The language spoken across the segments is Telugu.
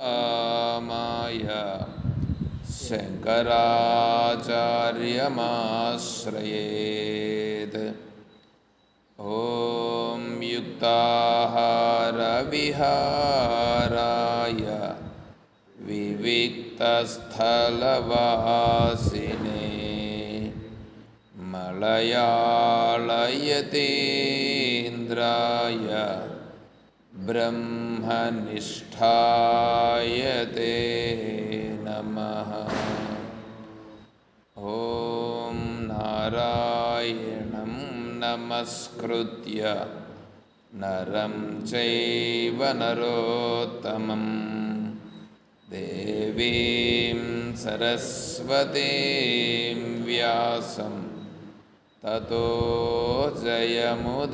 माय शङ्कराचार्यमाश्रयेत्। ॐ युक्ताहारविहाराय विविक्तस्थलवासिने मलयाळयतीन्द्राय ब्रह्मनिष्ठाय ते नमः। ॐ नारायणं नमस्कृत्य नरं चैव नरोत्तमं देवीं सरस्वतीं व्यासं ततो जयमुदीरयेत्।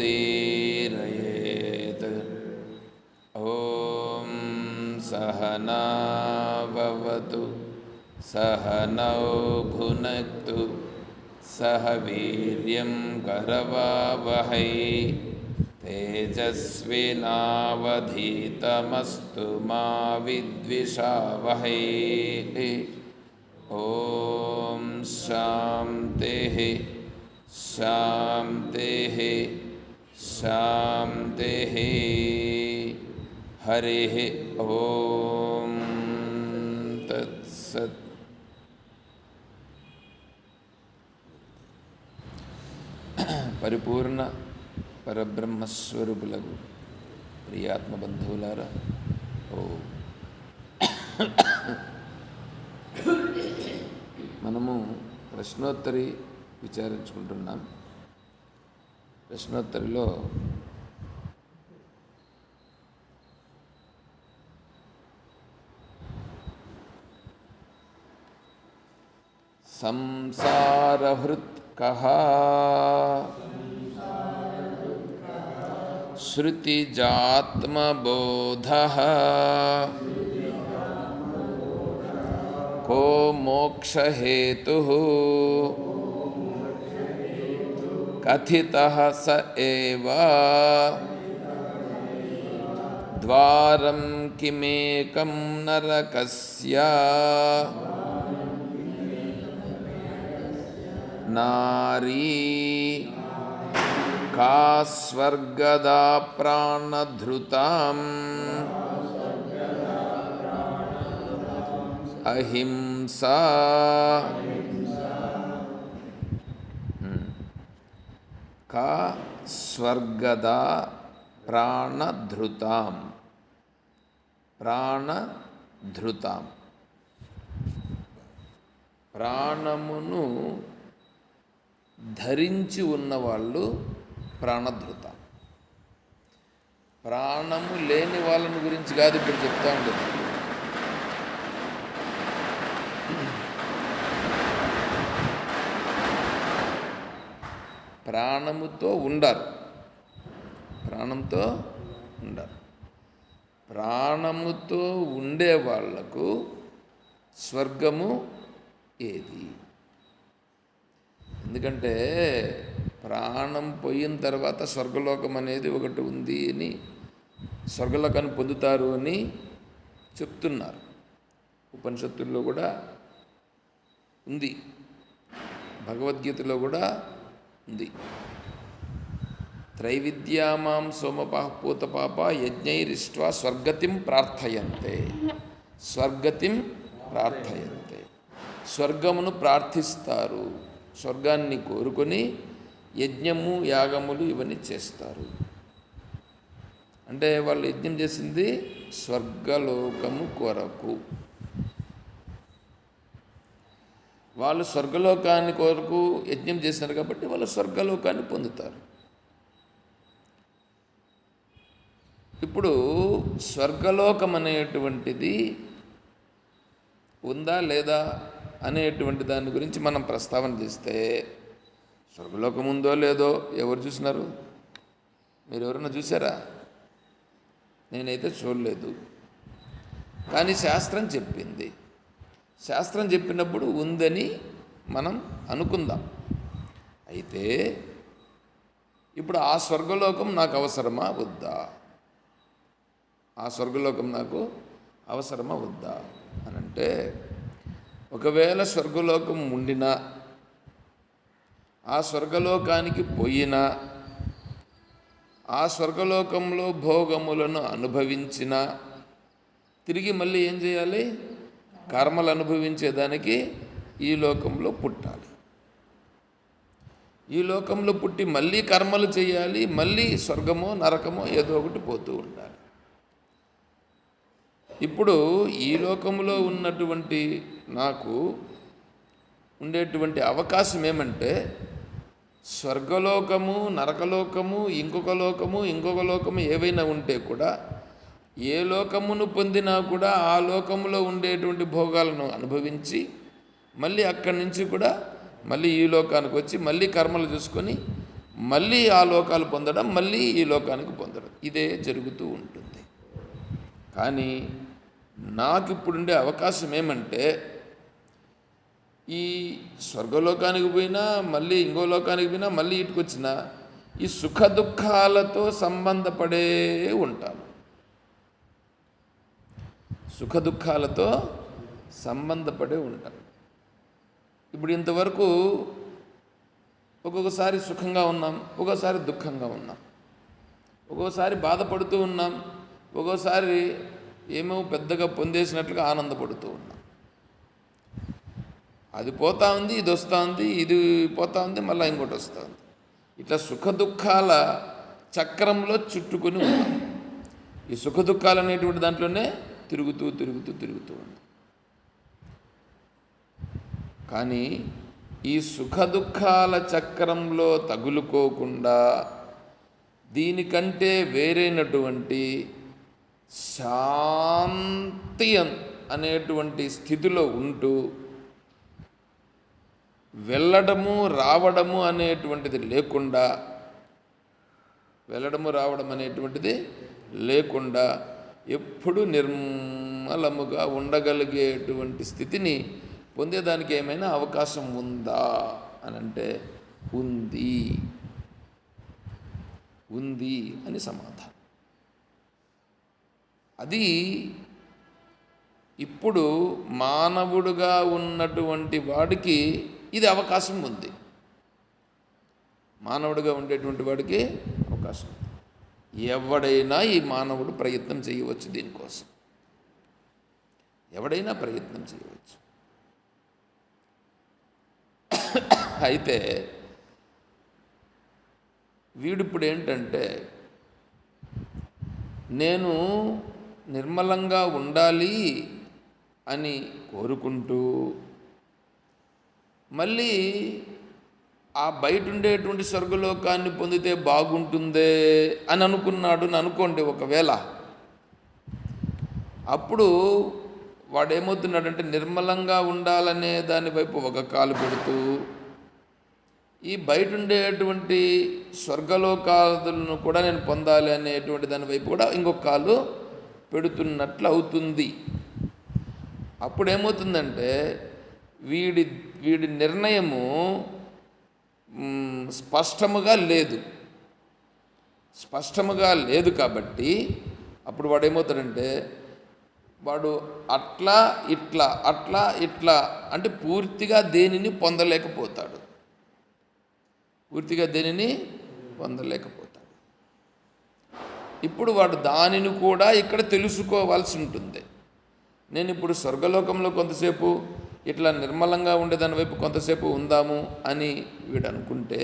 ॐ सहना भवतु सहनौ भुनक्तु सह वीर्यं करवावहै तेजस्विनावधीतमस्तु मा विद्विषावहै। ॐ शान्तिः शान्तिः शान्तिः। हरिः ॐ तत्सत्। పరిపూర్ణ పరబ్రహ్మస్వరూపులకు ప్రియాత్మ బంధువులారా, మనము ప్రశ్నోత్తరి విచారించుకుంటున్నాం. ప్రశ్నోత్తరిలో సంసారహృత్ కః శృతిజాత్మబోధః కో మోక్షహేతుః కథితః స ఏవ ద్వారం కిమేకం నరకస్య నారీ కా స్వర్గదా ప్రాణధృతాం అహింసా కా స్వర్గదా ప్రాణధృతాం ప్రాణధృతాం ప్రాణమును ధరించి ఉన్నవాళ్ళు ప్రాణధృత. ప్రాణము లేని వాళ్ళని గురించి కాదు ఇప్పుడు చెప్తా ఉండదు. ప్రాణముతో ఉండారు, ప్రాణంతో ఉండారు. ప్రాణముతో ఉండే వాళ్లకు స్వర్గము ఏది? ఎందుకంటే ప్రాణం పోయిన తర్వాత స్వర్గలోకం అనేది ఒకటి ఉంది అని, స్వర్గలోకాన్ని పొందుతారు అని చెప్తున్నారు. ఉపనిషత్తుల్లో కూడా ఉంది, భగవద్గీతలో కూడా ఉంది. త్రైవిద్యామాం సోమపాః పూతపాప యజ్ఞైరిష్ట్వా స్వర్గతిం ప్రార్థయంతే. స్వర్గతిం ప్రార్థయంతే, స్వర్గమును ప్రార్థిస్తారు, స్వర్గాన్ని కోరుకొని యజ్ఞము యాగములు ఇవన్నీ చేస్తారు. అంటే వాళ్ళు యజ్ఞం చేసింది స్వర్గలోకము కొరకు. వాళ్ళు స్వర్గలోకాన్ని కొరకు యజ్ఞం చేసినారు కాబట్టి వాళ్ళు స్వర్గలోకాన్ని పొందుతారు. ఇప్పుడు స్వర్గలోకం అనేటువంటిది ఉందా లేదా అనేటువంటి దాని గురించి మనం ప్రస్తావన చేస్తే, స్వర్గలోకం ఉందో లేదో ఎవరు చూసినారు? మీరు ఎవరన్నా చూసారా? నేనైతే చూడలేదు. కానీ శాస్త్రం చెప్పింది. శాస్త్రం చెప్పినప్పుడు ఉందని మనం అనుకుందాం. అయితే ఇప్పుడు ఆ స్వర్గలోకం నాకు అవసరమా వద్దా? ఆ స్వర్గలోకం నాకు అవసరమా వద్దా అని అంటే, ఒకవేళ స్వర్గలోకం ఉండినా, ఆ స్వర్గలోకానికి పోయినా, ఆ స్వర్గలోకంలో భోగములను అనుభవించిన తిరిగి మళ్ళీ ఏం చేయాలి? కర్మలు అనుభవించేదానికి ఈ లోకంలో పుట్టాలి. ఈ లోకంలో పుట్టి మళ్ళీ కర్మలు చేయాలి, మళ్ళీ స్వర్గమో నరకమో ఏదో ఒకటి పోతూ ఉండాలి. ఇప్పుడు ఈ లోకంలో ఉన్నటువంటి నాకు ఉండేటువంటి అవకాశం ఏమంటే, స్వర్గలోకము, నరకలోకము, ఇంకొక లోకము ఏవైనా ఉంటే కూడా, ఏ లోకమును పొందినా కూడా ఆ లోకములో ఉండేటువంటి భోగాలను అనుభవించి మళ్ళీ అక్కడి నుంచి కూడా మళ్ళీ ఈ లోకానికి వచ్చి మళ్ళీ కర్మలు చూసుకొని మళ్ళీ ఆ లోకాలు పొందడం, మళ్ళీ ఈ లోకానికి పొందడం, ఇదే జరుగుతూ ఉంటుంది. కానీ నాకు ఇప్పుడుండే అవకాశం ఏమంటే, ఈ స్వర్గలోకానికి పోయినా మళ్ళీ ఇంకో లోకానికి పోయినా మళ్ళీ ఇటుకు వచ్చినా ఈ సుఖ దుఃఖాలతో సంబంధపడే ఉంటాను. సుఖ దుఃఖాలతో సంబంధపడే ఉంటాను. ఇప్పుడు ఇంతవరకు ఒక్కొక్కసారి సుఖంగా ఉన్నాం, ఒక్కోసారి దుఃఖంగా ఉన్నాం, ఒక్కోసారి బాధపడుతూ ఉన్నాం, ఒక్కోసారి ఏమో పెద్దగా పొందేసినట్లుగా ఆనందపడుతూ ఉన్నాం. అది పోతా ఉంది, ఇది వస్తూ ఉంది, ఇది పోతా ఉంది, మళ్ళీ ఇంకోటి వస్తూ ఉంది. ఇట్లా సుఖ దుఃఖాల చక్రంలో చుట్టుకొని ఉన్నాం. ఈ సుఖ దుఃఖాలు అనేటువంటి దాంట్లోనే తిరుగుతూ ఉంది. కానీ ఈ సుఖ దుఃఖాల చక్రంలో తగులుకోకుండా దీనికంటే వేరైనటువంటి శాంతి అనేటువంటి స్థితిలో ఉంటూ వెళ్ళడము రావడము అనేటువంటిది లేకుండా, ఎప్పుడు నిర్మలముగా ఉండగలిగేటువంటి స్థితిని పొందేదానికి ఏమైనా అవకాశం ఉందా అని అంటే ఉంది అని సమాధానం. అది ఇప్పుడు మానవుడుగా ఉన్నటువంటి వాడికి ఇది అవకాశం ఉంది. మానవుడిగా ఉండేటువంటి వాడికి అవకాశం ఉంది. ఎవడైనా ఈ మానవుడు ప్రయత్నం చేయవచ్చు, దీనికోసం ఎవడైనా ప్రయత్నం చేయవచ్చు. అయితే వీడిప్పుడు ఏంటంటే, నేను నిర్మలంగా ఉండాలి అని కోరుకుంటూ మళ్ళీ ఆ బయట ఉండేటువంటి స్వర్గలోకాన్ని పొందితే బాగుంటుందే అని అనుకోండి. ఒకవేళ అప్పుడు వాడు ఏమవుతున్నాడంటే, నిర్మలంగా ఉండాలనే దాని వైపు ఒక కాలు పెడుతూ ఈ బయట ఉండేటువంటి స్వర్గలోకాలను కూడా నేను పొందాలి అనేటువంటి దాని వైపు కూడా ఇంకొక కాలు పెడుతున్నట్లు అవుతుంది. అప్పుడు ఏమవుతుందంటే, వీడి నిర్ణయము స్పష్టముగా లేదు కాబట్టి అప్పుడు వాడు ఏమవుతాడంటే, వాడు అట్లా ఇట్లా అంటే పూర్తిగా దేనిని పొందలేకపోతాడు. ఇప్పుడు వాడు దానిని కూడా ఇక్కడ తెలుసుకోవాల్సి ఉంటుంది. నేను ఇప్పుడు స్వర్గలోకంలో కొంతసేపు ఇట్లా నిర్మలంగా ఉండేదాని వైపు కొంతసేపు ఉందాము అని వీడు అనుకుంటే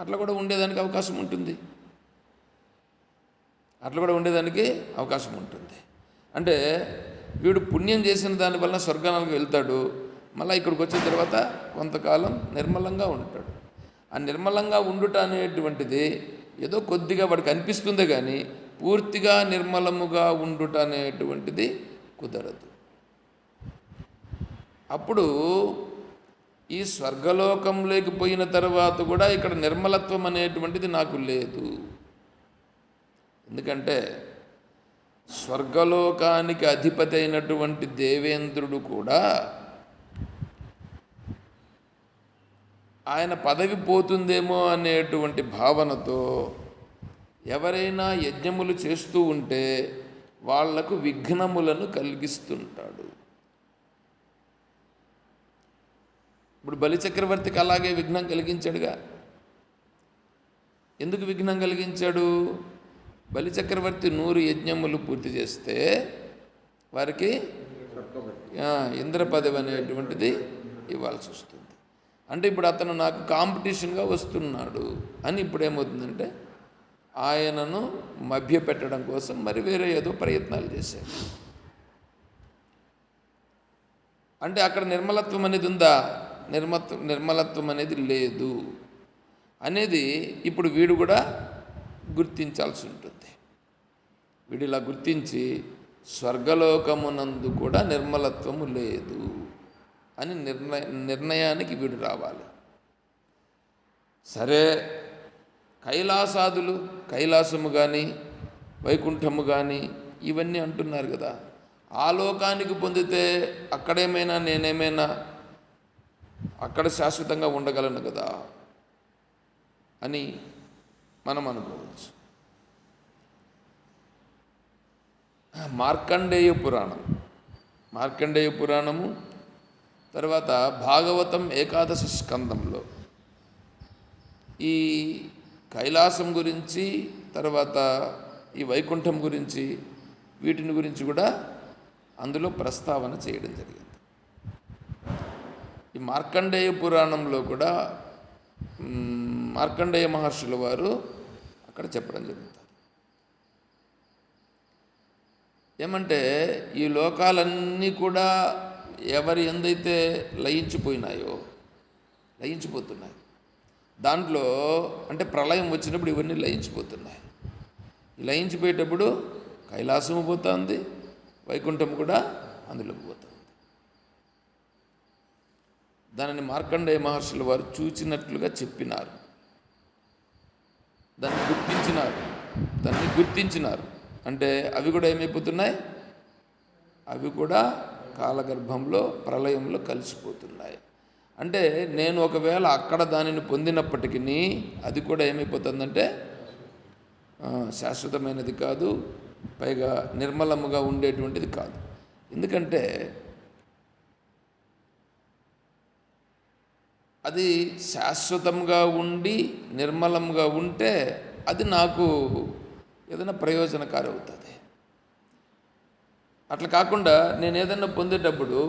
అట్లా కూడా ఉండేదానికి అవకాశం ఉంటుంది. అంటే వీడు పుణ్యం చేసిన దానివల్ల స్వర్గానికి వెళ్తాడు, మళ్ళీ ఇక్కడికి వచ్చిన తర్వాత కొంతకాలం నిర్మలంగా ఉంటాడు. ఆ నిర్మలంగా ఉండుట అనేటువంటిది ఏదో కొద్దిగా వాడికి అనిపిస్తుందే కానీ పూర్తిగా నిర్మలముగా ఉండుట అనేటువంటిది కుదరదు. అప్పుడు ఈ స్వర్గలోకంలోకి పోయిన తర్వాత కూడా ఇక్కడ నిర్మలత్వం అనేటువంటిది నాకు లేదు. ఎందుకంటే స్వర్గలోకానికి అధిపతి అయినటువంటి దేవేంద్రుడు కూడా ఆయన పదవి పోతుందేమో అనేటువంటి భావనతో ఎవరైనా యజ్ఞములు చేస్తూ ఉంటే వాళ్లకు విఘ్నములను కలిగిస్తుంటాడు. ఇప్పుడు బలిచక్రవర్తికి అలాగే విఘ్నం కలిగించాడుగా. ఎందుకు విఘ్నం కలిగించాడు? బలిచక్రవర్తి 100 యజ్ఞములు పూర్తి చేస్తే వారికి ఇంద్ర పదవి అనేటువంటిది ఇవ్వాల్సి వస్తుంది. అంటే ఇప్పుడు అతను నాకు కాంపిటీషన్గా వస్తున్నాడు అని ఇప్పుడు ఏమవుతుందంటే ఆయనను మభ్యపెట్టడం కోసం మరి వేరే ఏదో ప్రయత్నాలు చేశారు. అంటే అక్కడ నిర్మలత్వం అనేది ఉందా? నిర్మలత్వం అనేది లేదు అనేది ఇప్పుడు వీడు కూడా గుర్తించాల్సి ఉంటుంది. వీడు ఇలా గుర్తించి స్వర్గలోకమునందు కూడా నిర్మలత్వము లేదు అని నిర్ణయానికి వీడు రావాలి. సరే, కైలాసము కానీ వైకుంఠము కానీ ఇవన్నీ అంటున్నారు కదా. ఆ లోకానికి పొందితే అక్కడేమైనా నేనేమైనా అక్కడ శాశ్వతంగా ఉండగలను కదా అని మనం అనుకోవచ్చు. మార్కండేయ పురాణము తర్వాత భాగవతం 11వ స్కందంలో ఈ కైలాసం గురించి తర్వాత ఈ వైకుంఠం గురించి వీటిని గురించి కూడా అందులో ప్రస్తావన చేయడం జరిగింది. ఈ మార్కండేయ పురాణంలో కూడా మార్కండేయ మహర్షుల వారు అక్కడ చెప్పడం జరుగుతుంది. ఏమంటే ఈ లోకాలన్నీ కూడా ఎవరి ఎందైతే లయించిపోతున్నాయి దాంట్లో అంటే ప్రళయం వచ్చినప్పుడు ఇవన్నీ లయించిపోతున్నాయి. లయించిపోయేటప్పుడు కైలాసము పోతుంది, వైకుంఠం కూడా అందులోకి పోతుంది. దానిని మార్కండేయ మహర్షుల వారు చూచినట్లుగా చెప్పినారు, దాన్ని గుర్తించినారు. అంటే అవి కూడా ఏమైపోతున్నాయి? అవి కూడా కాలగర్భంలో ప్రళయంలో కలిసిపోతున్నాయి. అంటే నేను ఒకవేళ అక్కడ దానిని పొందినప్పటికీ అది కూడా ఏమైపోతుందంటే శాశ్వతమైనది కాదు, పైగా నిర్మలముగా ఉండేటువంటిది కాదు. ఎందుకంటే అది శాశ్వతంగా ఉండి నిర్మలంగా ఉంటే అది నాకు ఏదైనా ప్రయోజనకారి అవుతుంది. అట్లా కాకుండా నేను ఏదైనా పొందేటప్పుడు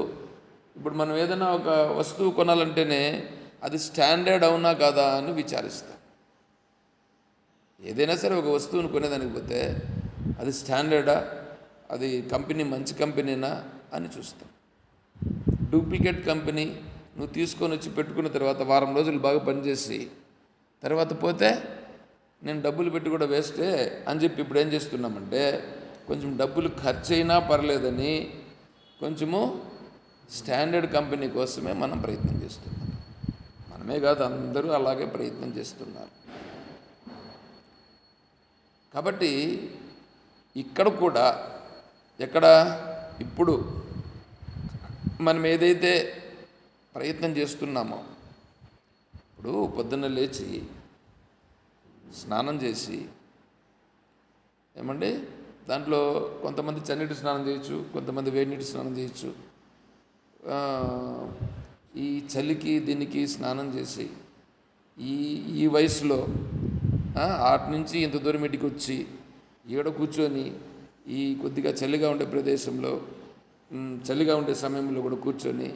ఇప్పుడు మనం ఏదైనా ఒక వస్తువు కొనాలంటేనే అది స్టాండర్డ్ అవునా కాదా అని విచారిస్తాం. ఏదైనా సరే ఒక వస్తువును కొనేదానికి పోతే అది స్టాండర్డా, అది కంపెనీ మంచి కంపెనీనా అని చూస్తాం. డూప్లికేట్ కంపెనీ నువ్వు తీసుకొని వచ్చి పెట్టుకున్న తర్వాత వారం రోజులు బాగా పనిచేసి తర్వాత పోతే నేను డబ్బులు పెట్టి కూడా వేస్టే అని చెప్పి ఇప్పుడు ఏం చేస్తున్నామంటే కొంచెం డబ్బులు ఖర్చు అయినా పర్లేదని కొంచెము స్టాండర్డ్ కంపెనీ కోసమే మనం ప్రయత్నం చేస్తున్నాం. మనమే కాదు, అందరూ అలాగే ప్రయత్నం చేస్తున్నారు. కాబట్టి ఇక్కడ కూడా ఇప్పుడు మనం ఏదైతే ప్రయత్నం చేస్తున్నామో, ఇప్పుడు పొద్దున్న లేచి స్నానం చేసి ఏమండి దాంట్లో కొంతమంది చన్నీటి స్నానం చేయొచ్చు, కొంతమంది వేడి నీటి స్నానం చేయొచ్చు. ఈ చలికి దీనికి స్నానం చేసి ఈ వయసులో ఆటి నుంచి ఇంత దూరం ఇంటికి వచ్చి ఈడ కూర్చొని ఈ కొద్దిగా చలిగా ఉండే ప్రదేశంలో చలిగా ఉండే సమయంలో కూడా కూర్చొని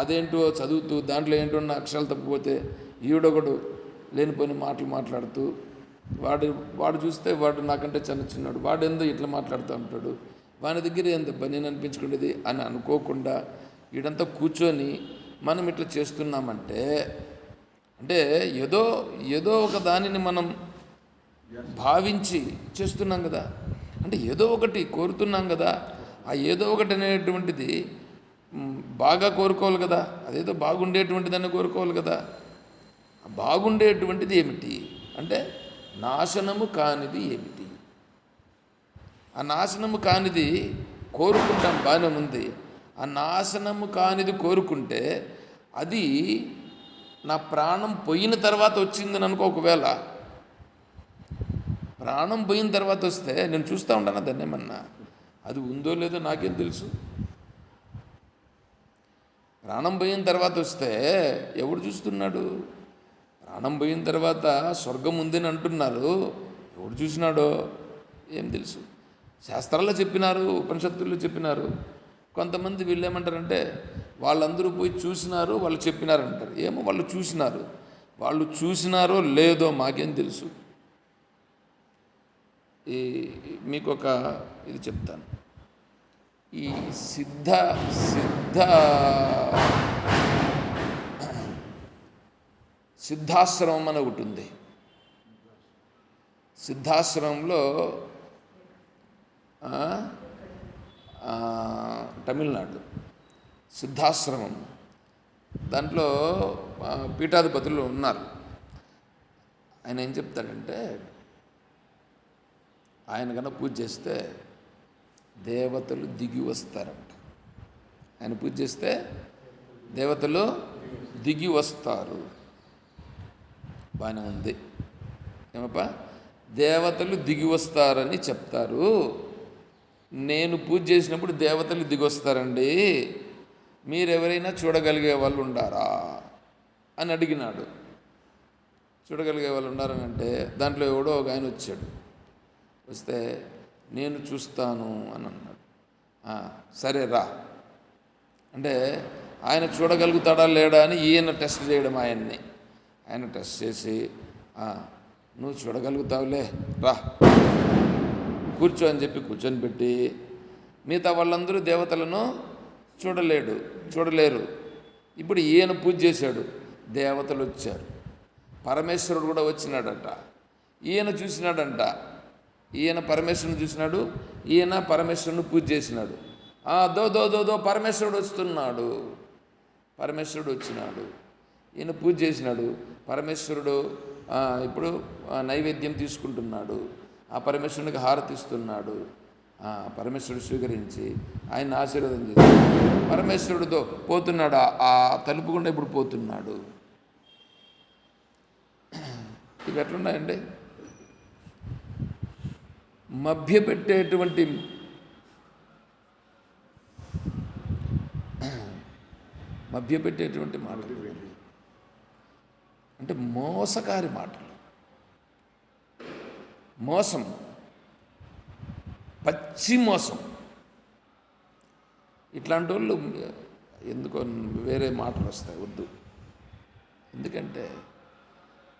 అదేంటో చదువుతూ దాంట్లో ఏంటో నా అక్షరాలు తప్పిపోతే ఈడొకడు లేనిపోయిన మాటలు మాట్లాడుతూ వాడు చూస్తే వాడు నాకంటే చిన్నవాడు, వాడు ఏందో ఇట్లా మాట్లాడుతూ ఉంటాడు, వాని దగ్గర ఏందబ్బా నేను అనిపించుకునేది అని అనుకోకుండా ఈడంతా కూర్చొని మనం ఇట్లా చేస్తున్నామంటే అంటే ఏదో ఒక దానిని మనం భావించి చేస్తున్నాం కదా. అంటే ఏదో ఒకటి కోరుతున్నాం కదా. ఆ ఏదో ఒకటి అనేటువంటిది బాగా కోరుకోవాలి కదా, అదేదో బాగుండేటువంటిదని కోరుకోవాలి కదా. బాగుండేటువంటిది ఏమిటి అంటే నాశనము కానిది ఏమిటి? ఆ నాశనము కానిది కోరుకుంటాం, బాగానే ఉంది. ఆ నాశనము కానిది కోరుకుంటే అది నా ప్రాణం పోయిన తర్వాత వచ్చిందని అనుకో. ఒకవేళ ప్రాణం పోయిన తర్వాత వస్తే నేను చూస్తూ ఉంటాను దాన్ని ఏమన్నా, అది ఉందో లేదో నాకేం తెలుసు. ప్రాణం పోయిన తర్వాత వస్తే ఎవడు చూస్తున్నాడు? ప్రాణం పోయిన తర్వాత స్వర్గం ఉందని అంటున్నారు, ఎవడు చూసినాడో ఏం తెలుసు. శాస్త్రాల్లో చెప్పినారు, ఉపనిషత్తుల్లో చెప్పినారు. కొంతమంది వీళ్ళు ఏమంటారంటే వాళ్ళందరూ పోయి చూసినారు, వాళ్ళు చెప్పినారంటారు. ఏమో వాళ్ళు చూసినారు, వాళ్ళు చూసినారో లేదో మాకేం తెలుసు. మీకు ఒక ఇది చెప్తాను. ఈ సిద్ధాశ్రమం అని ఒకటి ఉంది. సిద్ధాశ్రమంలో తమిళనాడు సిద్ధాశ్రమం, దాంట్లో పీఠాధిపతులు ఉన్నారు. ఆయన ఏం చెప్తాడంటే, ఆయన కన్నా పూజ చేస్తే దేవతలు దిగి వస్తారంట. ఆయన పూజ చేస్తే దేవతలు దిగి వస్తారు. బాగానే ఉంది ఏమప్పా, దేవతలు దిగి వస్తారని చెప్తారు. నేను పూజ చేసినప్పుడు దేవతలు దిగి వస్తారండి, మీరెవరైనా చూడగలిగే వాళ్ళు ఉండారా అని అడిగినాడు. చూడగలిగే వాళ్ళు ఉండారని అంటే దాంట్లో ఎవడో ఒక ఆయన వచ్చాడు. వస్తే నేను చూస్తాను అని అన్నాడు. సరే రా అంటే ఆయన చూడగలుగుతాడా లేడా అని ఈయన టెస్ట్ చేయడం ఆయన్ని. ఆయన టెస్ట్ చేసి నువ్వు చూడగలుగుతావులే రా కూర్చో అని చెప్పి కూర్చొని పెట్టి, మిగతా వాళ్ళందరూ దేవతలను చూడలేరు. ఇప్పుడు ఈయన పూజ చేశాడు, దేవతలు వచ్చారు, పరమేశ్వరుడు కూడా వచ్చినాడట. ఈయన చూసినాడంట, ఈయన పరమేశ్వరుని చూసినాడు, ఈయన పరమేశ్వరుని పూజ చేసినాడు. దో పరమేశ్వరుడు వస్తున్నాడు. పరమేశ్వరుడు వచ్చినాడు, ఈయన పూజ చేసినాడు. పరమేశ్వరుడు ఇప్పుడు నైవేద్యం తీసుకుంటున్నాడు, ఆ పరమేశ్వరునికి హారతి ఇస్తున్నాడు. పరమేశ్వరుడు స్వీకరించి ఆయన ఆశీర్వాదం చేసి పరమేశ్వరుడితో పోతున్నాడు. ఆ తలుపు గుండా ఇప్పుడు పోతున్నాడు. ఇవి ఎట్లున్నాయండి? మభ్యపెట్టేటువంటి మాటలు, అంటే మోసకారి మాటలు, మోసం, పచ్చి మోసం. ఇట్లాంటి వాళ్ళు ఎందుకో వేరే మాటలు వస్తాయి, వద్దు. ఎందుకంటే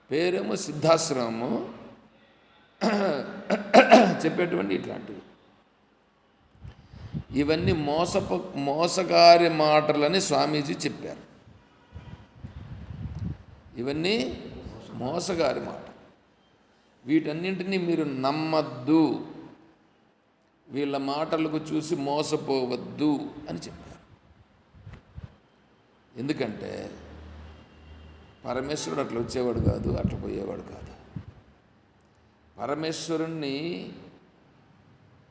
పేరేమో సిద్ధాశ్రమము, చెప్పేటువంటి ఇట్లాంటివి. ఇవన్నీ మోసగారి మాటలని స్వామీజీ చెప్పారు. ఇవన్నీ మోసగారి మాట. వీటన్నింటినీ మీరు నమ్మద్దు, వీళ్ళ మాటలకు చూసి మోసపోవద్దు అని చెప్పారు. ఎందుకంటే పరమేశ్వరుడు అట్లా వచ్చేవాడు కాదు, అట్లా పోయేవాడు కాదు. పరమేశ్వరుణ్ణి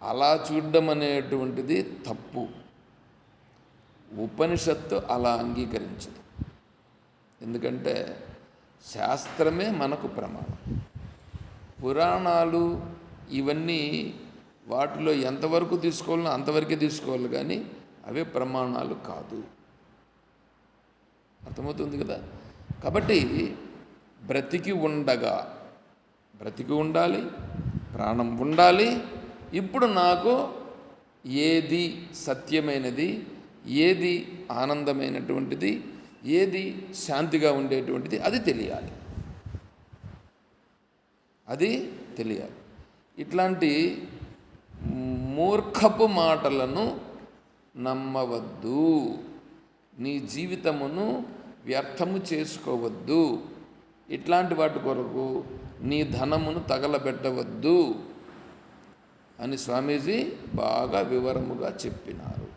అలా చూడడం అనేటువంటిది తప్పు. ఉపనిషత్తు అలా అంగీకరించదు. ఎందుకంటే శాస్త్రమే మనకు ప్రమాణం. పురాణాలు ఇవన్నీ వాటిలో ఎంతవరకు తీసుకోవాలో అంతవరకే తీసుకోవాలి, కానీ అవే ప్రమాణాలు కాదు. అర్థమవుతుంది కదా? కాబట్టి బ్రతికి ఉండాలి, ప్రాణం ఉండాలి. ఇప్పుడు నాకు ఏది సత్యమైనది, ఏది ఆనందమైనటువంటిది, ఏది శాంతిగా ఉండేటువంటిది అది తెలియాలి. ఇట్లాంటి మూర్ఖపు మాటలను నమ్మవద్దు. నీ జీవితమును వ్యర్థము చేసుకోవద్దు. ఇట్లాంటి వాటి కొరకు నీ ధనమును తగలబెట్టవద్దు అని స్వామీజీ బాగా వివరముగా చెప్పినారు.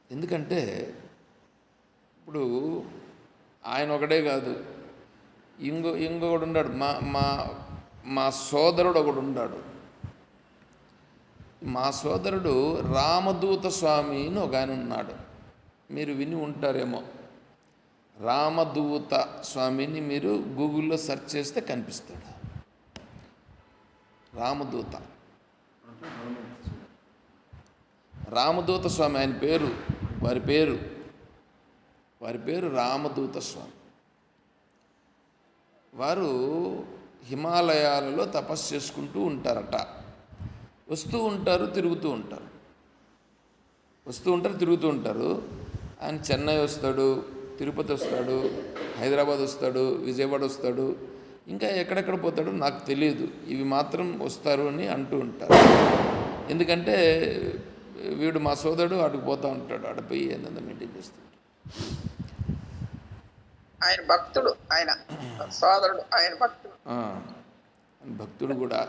ఎందుకంటే ఇప్పుడు ఆయన ఒకడే కాదు, ఇంకొకడు ఉన్నాడు. మా సోదరుడు ఒకడు ఉన్నాడు. మా సోదరుడు రామదూత స్వామి అని ఒక ఆయన ఉన్నాడు. మీరు విని ఉంటారేమో. రామదూత స్వామిని మీరు గూగుల్లో సెర్చ్ చేస్తే కనిపిస్తాడు. రామదూత రామదూత స్వామి ఆయన పేరు, వారి పేరు రామదూత స్వామి. వారు హిమాలయాలలో తపస్సు చేసుకుంటూ ఉంటారట. వస్తూ ఉంటారు, తిరుగుతూ ఉంటారు. ఆయన చెన్నై వస్తాడు, తిరుపతి వస్తాడు, హైదరాబాద్ వస్తాడు, విజయవాడ వస్తాడు, ఇంకా ఎక్కడెక్కడ పోతాడో నాకు తెలియదు. ఇవి మాత్రం వస్తారు అని అంటూ ఉంటారు. ఎందుకంటే వీడు మా సోదరుడు అడుగు పోతూ ఉంటాడు, ఆడిపోయి ఏందో మెయింటైన్ చేస్తాడు. ఆయన భక్తుడు, ఆయన సోదరుడు, ఆయన భక్తుడు కూడా.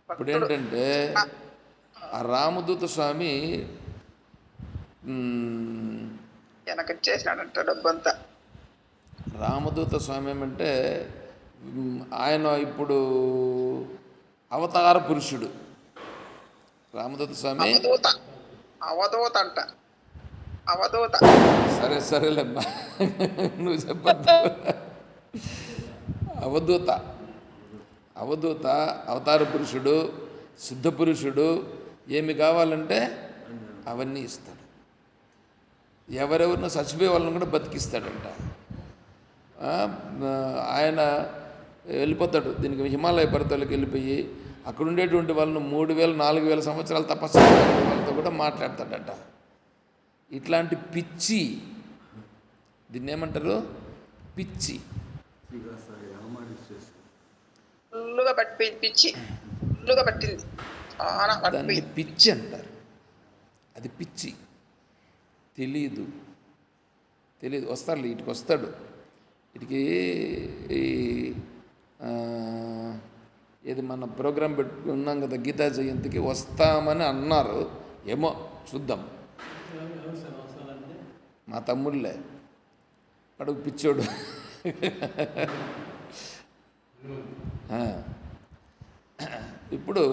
ఇప్పుడు ఏంటంటే ఆ రామదూత స్వామి చేసినాడంట డబ్బంతా. రామదూత స్వామి ఏమంటే ఆయన ఇప్పుడు అవతార పురుషుడు. రామదూత స్వామి అవధూత అంట, అవధూత. సరేలేమ్మా, నువ్వు చెప్పద్దు. అవధూత అవతార పురుషుడు, సిద్ధ పురుషుడు. ఏమి కావాలంటే అవన్నీ ఇస్తాడు. ఎవరెవరినో చచ్చిపోయే వాళ్ళని కూడా బతికిస్తాడంట. ఆయన వెళ్ళిపోతాడు దీనికి హిమాలయ పర్వతాలకు వెళ్ళిపోయి అక్కడ ఉండేటువంటి వాళ్ళను 3000-4000 సంవత్సరాలు తపస్సు వాళ్ళతో కూడా మాట్లాడతాడట. ఇట్లాంటి పిచ్చి, దీన్ని ఏమంటారు, పిచ్చి. దాన్ని పిచ్చి అంటారు. అది పిచ్చి, తెలీదు. వస్తాడు, ఇటుకి వస్తాడు. ఇటుకి ఏది మన ప్రోగ్రాం పెట్టుకున్నాం కదా, గీతా జయంతికి వస్తామని అన్నారు. ఏమో చూద్దాం. మా తమ్ముళ్ళే, అడుగు పిచ్చోడు. ఇప్పుడు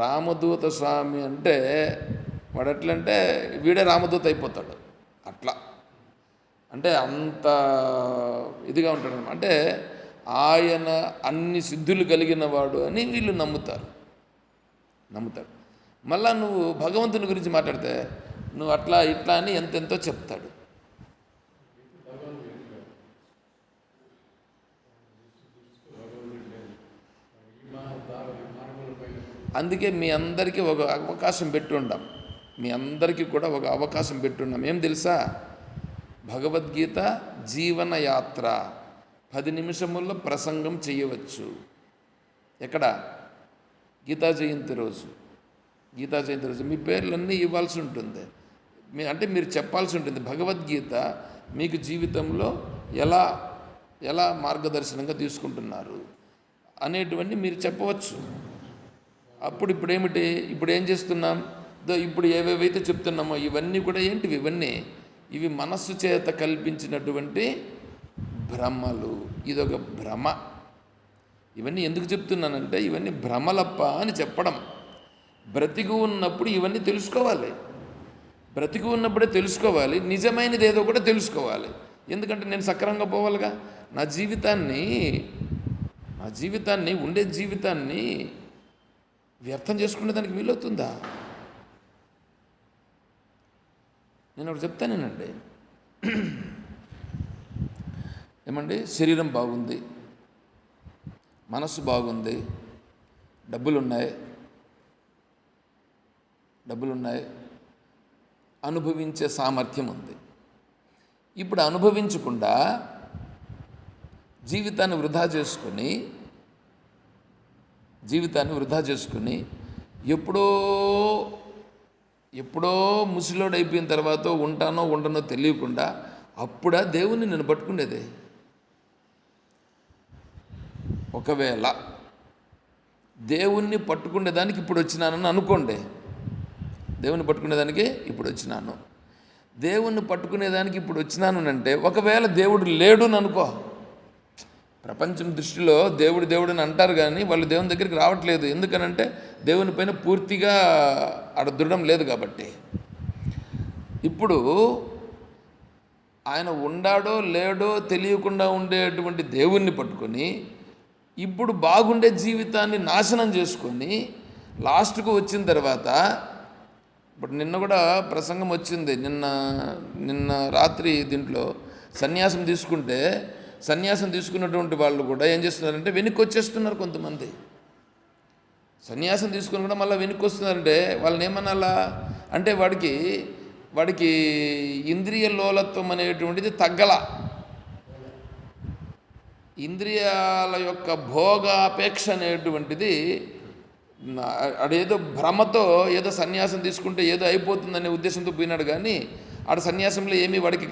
రామదూత స్వామి అంటే వాడు ఎట్లంటే వీడే రామదూత అయిపోతాడు. అట్లా అంటే అంత ఇదిగా ఉంటాడు. అంటే ఆయన అన్ని సిద్ధులు కలిగిన వాడు అని వీళ్ళు నమ్ముతాడు. మళ్ళా నువ్వు భగవంతుని గురించి మాట్లాడితే నువ్వు అట్లా ఇట్లా అని ఎంతెంతో చెప్తాడు. అందుకే మీ అందరికీ ఒక అవకాశం పెట్టుండాం. ఏం తెలుసా? భగవద్గీత జీవన యాత్ర 10 నిమిషముల్లో ప్రసంగం చేయవచ్చు. ఎక్కడ? గీతా జయంతి రోజు మీ పేర్లన్నీ ఇవ్వాల్సి ఉంటుంది. అంటే మీరు చెప్పాల్సి ఉంటుంది భగవద్గీత మీకు జీవితంలో ఎలా మార్గదర్శనంగా తీసుకుంటున్నారు అనేటువంటి మీరు చెప్పవచ్చు. ఇప్పుడు ఏం చేస్తున్నాం? ఇప్పుడు ఏవేవైతే చెప్తున్నామో ఇవన్నీ కూడా ఏంటివి? ఇవి మనస్సు చేత కల్పించినటువంటి భ్రమలు. ఇదొక భ్రమ. ఇవన్నీ ఎందుకు చెప్తున్నానంటే ఇవన్నీ భ్రమలప్ప అని చెప్పడం. బ్రతికి ఉన్నప్పుడు ఇవన్నీ తెలుసుకోవాలి. ఉన్నప్పుడే తెలుసుకోవాలి. నిజమైనది ఏదో కూడా తెలుసుకోవాలి. ఎందుకంటే నేను సక్రమంగా పోవాలిగా. నా జీవితాన్ని ఉండే జీవితాన్ని వ్యర్థం చేసుకునే దానికి వీలవుతుందా? నేను ఒకటి చెప్తానేనండి. ఏమండి, శరీరం బాగుంది, మనస్సు బాగుంది, డబ్బులున్నాయి, అనుభవించే సామర్థ్యం ఉంది. ఇప్పుడు అనుభవించకుండా జీవితాన్ని వృధా చేసుకొని ఎప్పుడో ముసిలోడైపోయిన తర్వాత ఉంటానో ఉండనో తెలియకుండా అప్పుడా దేవుణ్ణి నేను పట్టుకునేదే. ఒకవేళ దేవుణ్ణి పట్టుకునేదానికి ఇప్పుడు వచ్చినానని అనుకోండి. దేవుణ్ణి పట్టుకునేదానికి ఇప్పుడు వచ్చినాను అంటే ఒకవేళ దేవుడు లేడు అని అనుకో. ప్రపంచం దృష్టిలో దేవుడు అంటారు కానీ వాళ్ళు దేవుని దగ్గరికి రావట్లేదు. ఎందుకనంటే దేవుని పైన పూర్తిగా దృఢం లేదు కాబట్టి. ఇప్పుడు ఆయన ఉండాడో లేడో తెలియకుండా ఉండేటువంటి దేవుణ్ణి పట్టుకొని ఇప్పుడు బాగుండే జీవితాన్ని నాశనం చేసుకొని లాస్ట్కు వచ్చిన తర్వాత, ఇప్పుడు నిన్న కూడా ప్రసంగం వచ్చింది, నిన్న రాత్రి దీంట్లో సన్యాసం తీసుకుంటే, సన్యాసం తీసుకున్నటువంటి వాళ్ళు కూడా ఏం చేస్తున్నారంటే వెనక్కి వచ్చేస్తున్నారు. కొంతమంది సన్యాసం తీసుకుని కూడా మళ్ళీ వెనక్కి వస్తున్నారంటే వాళ్ళని ఏమనాలా అంటే వాడికి ఇంద్రియ లోలత్వం అనేటువంటిది తగ్గల. ఇంద్రియాల యొక్క భోగాపేక్ష అనేటువంటిది అదేదో భ్రమతో ఏదో సన్యాసం తీసుకుంటే ఏదో అయిపోతుందనే ఉద్దేశంతో పోయినాడు, కానీ ఆడ సన్యాసంలో ఏమీ వాడికి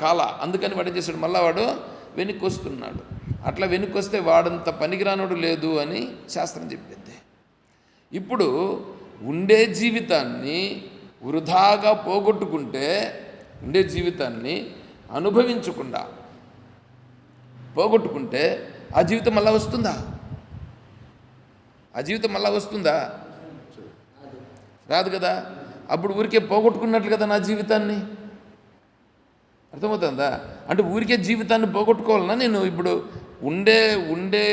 కాల. అందుకని వాడు ఏం చేశాడు, మళ్ళీ వాడు వెనక్కి వస్తున్నాడు. అట్లా వెనక్కి వస్తే వాడంత పనికిరానుడు లేదు అని శాస్త్రం చెప్పింది. ఇప్పుడు ఉండే జీవితాన్ని వృధాగా పోగొట్టుకుంటే, ఉండే జీవితాన్ని అనుభవించకుండా పోగొట్టుకుంటే ఆ జీవితం మళ్ళా వస్తుందా? ఆ జీవితం మళ్ళా వస్తుందా? రాదు కదా. అప్పుడు ఊరికే పోగొట్టుకున్నట్లు కదా నా జీవితాన్ని. అర్థమవుతుందా? అంటే ఊరికే జీవితాన్ని పోగొట్టుకోవాలన్నా నేను ఇప్పుడు ఉండే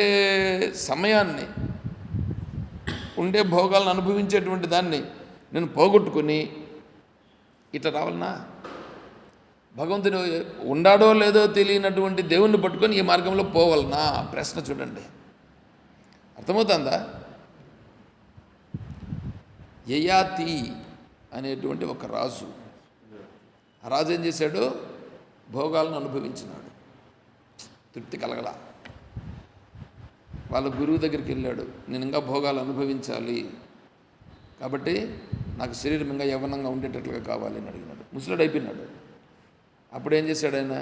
సమయాన్ని, ఉండే భోగాలను అనుభవించేటువంటి దాన్ని నేను పోగొట్టుకొని ఇట్లా రావాలన్నా? భగవంతుని ఉండాడో లేదో తెలియనటువంటి దేవుణ్ణి పట్టుకొని ఈ మార్గంలో పోవాలనా? ప్రశ్న చూడండి, అర్థమవుతుందా? యయాతి అనేటువంటి ఒక రాజు, ఆ రాజు ఏం చేశాడు, భోగాలను అనుభవించినాడు, తృప్తి కలగల. వాళ్ళ గురువు దగ్గరికి వెళ్ళాడు, నేను ఇంకా భోగాలు అనుభవించాలి కాబట్టి నాకు శరీరం ఇంకా యవ్వనంగా ఉండేటట్లుగా కావాలి అని అడిగినాడు. ముసలుడు అయిపోయినాడు. అప్పుడు ఏం చేశాడు ఆయన,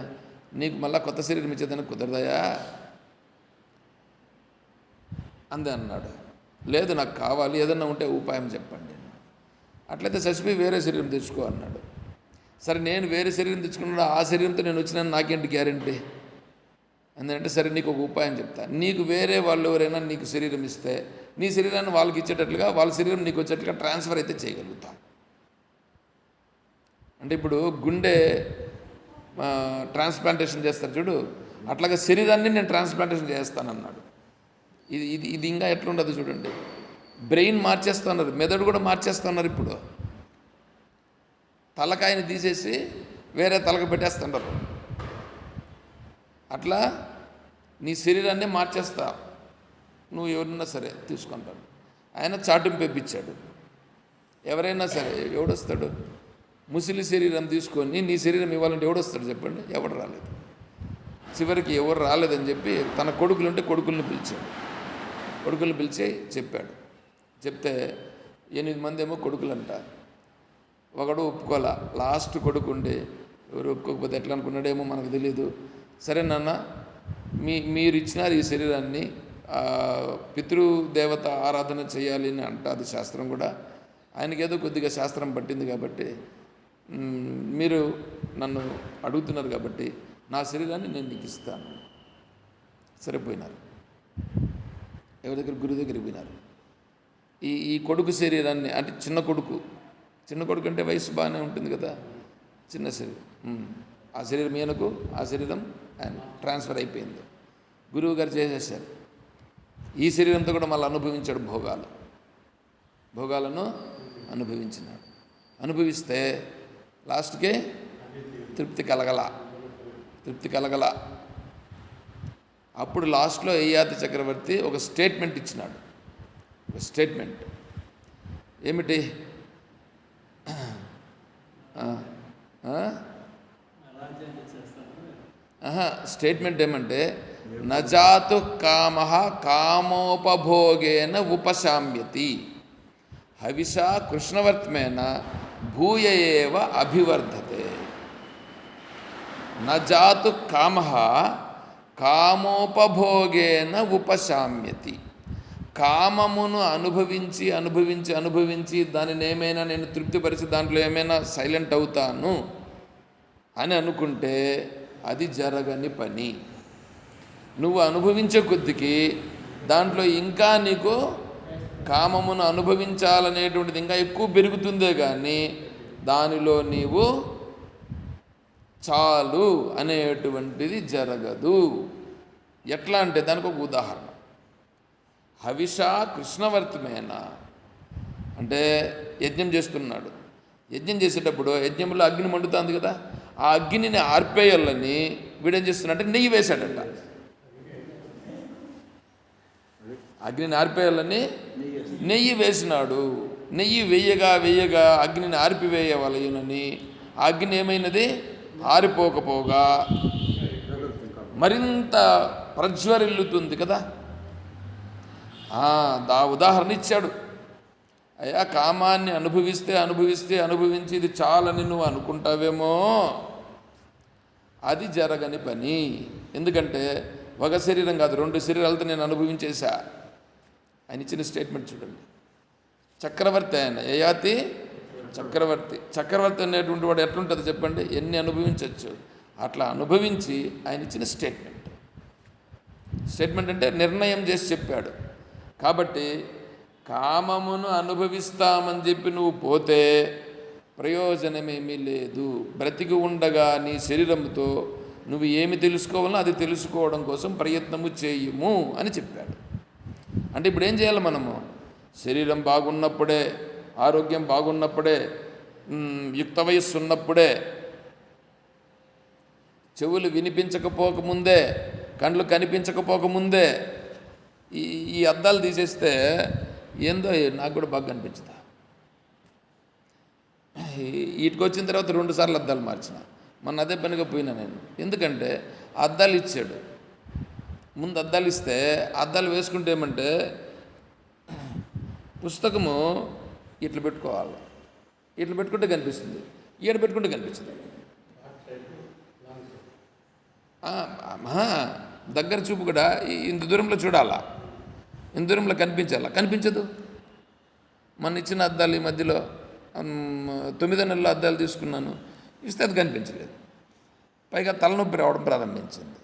నీకు మళ్ళీ కొత్త శరీరం ఇచ్చేదానికి కుదరదయా అందే అన్నాడు. లేదు నాకు కావాలి, ఏదన్నా ఉంటే ఉపాయం చెప్పండి. అట్లయితే చచ్చిపోయి వేరే శరీరం తెచ్చుకో అన్నాడు. సరే నేను వేరే శరీరం తెచ్చుకున్నాడు, ఆ శరీరంతో నేను వచ్చినాను, నాకేంటి గ్యారెంటీ అందుకంటే సరే నీకు ఒక ఉపాయం చెప్తా. నీకు వేరే వాళ్ళు ఎవరైనా నీకు శరీరం ఇస్తే నీ శరీరాన్ని వాళ్ళకి ఇచ్చేటట్లుగా వాళ్ళ శరీరం నీకు వచ్చేటట్లుగా ట్రాన్స్ఫర్ అయితే చేయగలుగుతాం. అంటే ఇప్పుడు గుండె ట్రాన్స్ప్లాంటేషన్ చేస్తారు చూడు, అట్లాగా శరీరాన్ని నేను ట్రాన్స్ప్లాంటేషన్ చేస్తానన్నాడు. ఇది ఇంకా ఎట్లుండదు చూడండి. బ్రెయిన్ మార్చేస్తున్నారు, మెదడు కూడా మార్చేస్తున్నారు. ఇప్పుడు తలకాయని తీసేసి వేరే తలకు పెట్టేస్తున్నారు. అట్లా నీ శరీరాన్ని మార్చేస్తా, నువ్వు ఎవరన్నా సరే తీసుకుంటాడు. ఆయన చాటింపు ఇప్పించాడు. ఎవరైనా సరే ఎవడొస్తాడు, ముసలి శరీరం తీసుకొని నీ శరీరం ఇవ్వాలంటే ఎవడొస్తాడు చెప్పండి? ఎవడు రాలేదు. చివరికి ఎవరు రాలేదని చెప్పి తన కొడుకులుంటే కొడుకులను పిలిచాడు. కొడుకులను పిలిచి చెప్పాడు. చెప్తే 8 మంది ఏమో కొడుకులంట. ఒకడు ఒప్పుకోలే. లాస్ట్ కొడుకు ఉండి ఎవరు ఒప్పుకోకపోతే ఎట్లా అనుకున్నాడేమో మనకు తెలియదు. సరే నాన్న, మీరు ఇచ్చినారు ఈ శరీరాన్ని, పితృదేవత ఆరాధన చేయాలి అని అంటుంది శాస్త్రం కూడా. ఆయనకి ఏదో కొద్దిగా శాస్త్రం పట్టింది కాబట్టి మీరు నన్ను అడుగుతున్నారు కాబట్టి నా శరీరాన్ని నేను నీకు ఇస్తాను. సరిపోయినారు. ఎవరి దగ్గర? గురువు దగ్గరికి పోయినారు. ఈ కొడుకు శరీరాన్ని, అంటే చిన్న కొడుకు అంటే వయసు బాగానే ఉంటుంది కదా, చిన్న శరీరం, ఆ శరీరం ఈయనకు, ఆ శరీరం ఆయన ట్రాన్స్ఫర్ అయిపోయింది. గురువు గారు చేసేసారు. ఈ శరీరంతో కూడా మళ్ళీ అనుభవించాడు భోగాలను అనుభవించినాడు. అనుభవిస్తే లాస్ట్కే తృప్తి కలగల. అప్పుడు లాస్ట్లో యయాతి చక్రవర్తి ఒక స్టేట్మెంట్ ఇచ్చినాడు. ఒక స్టేట్మెంట్ ఏమిటి? స్టేట్మెంట్ ఏమంటే, నజాతు కామః కామోపభోగేన ఉపశామ్యతి హవిషా కృష్ణవర్త్మేన భూయ ఏవ అభివర్ధతే. నజాతు కామః కామోపభోగేన ఉపశామ్యతి. కామమును అనుభవించి దానిని ఏమైనా నేను తృప్తిపరిచి దాంట్లో ఏమైనా సైలెంట్ అవుతాను అని అనుకుంటే అది జరగని పని. నువ్వు అనుభవించే కొద్దికి దాంట్లో ఇంకా నీకు కామమును అనుభవించాలనేటువంటిది ఇంకా ఎక్కువ పెరుగుతుందే కానీ దానిలో నీవు చాలు అనేటువంటిది జరగదు. ఎట్లా అంటే దానికి ఒక ఉదాహరణ, హవిష కృష్ణవర్తిమేన అంటే యజ్ఞం చేస్తున్నాడు. యజ్ఞం చేసేటప్పుడు యజ్ఞంలో అగ్ని మండుతుంది కదా, ఆ అగ్నిని ఆర్పేయాలని వీడేం చేస్తున్నాడంటే నెయ్యి వేశాడట. అగ్నిని ఆర్పేయాలని నెయ్యి వేసినాడు. నెయ్యి వేయగా అగ్నిని ఆర్పివేయవలయునని ఆ అగ్ని ఏమైనది, ఆరిపోకపోగా మరింత ప్రజ్వరిల్లుతుంది కదా. దా ఉదాహరణ ఇచ్చాడు. అయ్యా, కామాన్ని అనుభవించి ఇది చాలని నువ్వు అనుకుంటావేమో, అది జరగని పని. ఎందుకంటే ఒక శరీరం కాదు, 2 శరీరాలతో నేను అనుభవించేశా. ఆయన ఇచ్చిన స్టేట్మెంట్ చూడండి. చక్రవర్తి ఆయన, యయాతి చక్రవర్తి అనేటువంటి వాడు ఎట్లుంటుంది చెప్పండి, ఎన్ని అనుభవించవచ్చు. అట్లా అనుభవించి ఆయన ఇచ్చిన స్టేట్మెంట్ అంటే నిర్ణయం చేసి చెప్పాడు. కాబట్టి కామమును అనుభవిస్తామని చెప్పి నువ్వు పోతే ప్రయోజనమేమీ లేదు. బ్రతికి ఉండగా నీ శరీరంతో నువ్వు ఏమి తెలుసుకోవాలో అది తెలుసుకోవడం కోసం ప్రయత్నము చేయుము అని చెప్పాడు. అంటే ఇప్పుడు ఏం చేయాలి మనము? శరీరం బాగున్నప్పుడే, ఆరోగ్యం బాగున్నప్పుడే, యుక్త వయస్సు ఉన్నప్పుడే, చెవులు వినిపించకపోకముందే, కండ్లు కనిపించకపోకముందే ఈ అద్దాలు తీసేస్తే ఏందో నాకు కూడా బాగా కనిపించదా. వీటికి వచ్చిన తర్వాత 2 సార్లు అద్దాలు మార్చిన. మొన్న అదే పనిగా పోయినా నేను. ఎందుకంటే అద్దాలు ఇచ్చాడు. ముందు అద్దాలు ఇస్తే అద్దాలు వేసుకుంటే ఏమంటే పుస్తకము ఇట్లా పెట్టుకోవాలి, ఇట్లా పెట్టుకుంటే కనిపిస్తుంది, ఈడ పెట్టుకుంటే కనిపిస్తుంది. దగ్గర చూపు కూడా ఇంత దూరంలో చూడాలా, ఇంత దూరంలో కనిపించదు. మన ఇచ్చిన అద్దాలు ఈ మధ్యలో 9 నెలల అద్దాలు తీసుకున్నాను, ఇస్తే అది కనిపించలేదు. పైగా తలనొప్పి రావడం ప్రారంభించింది.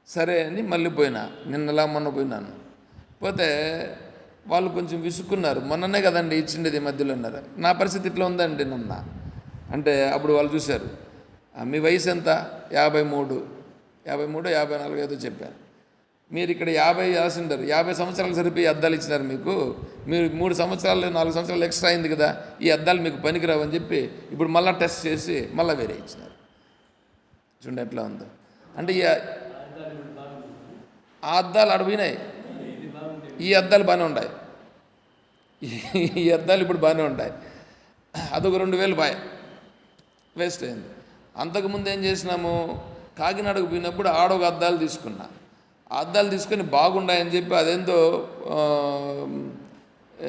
సరే అని మళ్ళీ పోయినా, నిన్నలా మొన్న పోయినాను. పోతే వాళ్ళు కొంచెం విసుక్కున్నారు. మొన్ననే కదండి ఇచ్చిండేది మధ్యలో అన్నారు. నా పరిస్థితి ఇట్లా ఉందండి నిన్న అంటే అప్పుడు వాళ్ళు చూశారు, మీ వయసు ఎంత? 53, 54 ఏదో చెప్పారు. మీరు ఇక్కడ 50 రాసిండారు, 50 సంవత్సరాలు సరిపోయి అద్దాలు ఇచ్చినారు మీకు. మీరు 3 సంవత్సరాలు 4 సంవత్సరాలు ఎక్స్ట్రా అయింది కదా, ఈ అద్దాలు మీకు పనికిరావు అని చెప్పి ఇప్పుడు మళ్ళీ టెస్ట్ చేసి మళ్ళీ వేరే ఇచ్చినారు. చూడండి ఎట్లా ఉందో. అంటే ఆ అద్దాలు అడిగినాయి, ఈ అద్దాలు బాగానే ఉన్నాయి, ఈ అద్దాలు ఇప్పుడు బాగానే ఉన్నాయి. అదొక 2000 వేస్ట్ అయింది. అంతకుముందు ఏం చేసినాము, కాకినాడకు పోయినప్పుడు ఆడొక అద్దాలు తీసుకున్నా. ఆ అద్దాలు తీసుకొని బాగున్నాయని చెప్పి అదేందో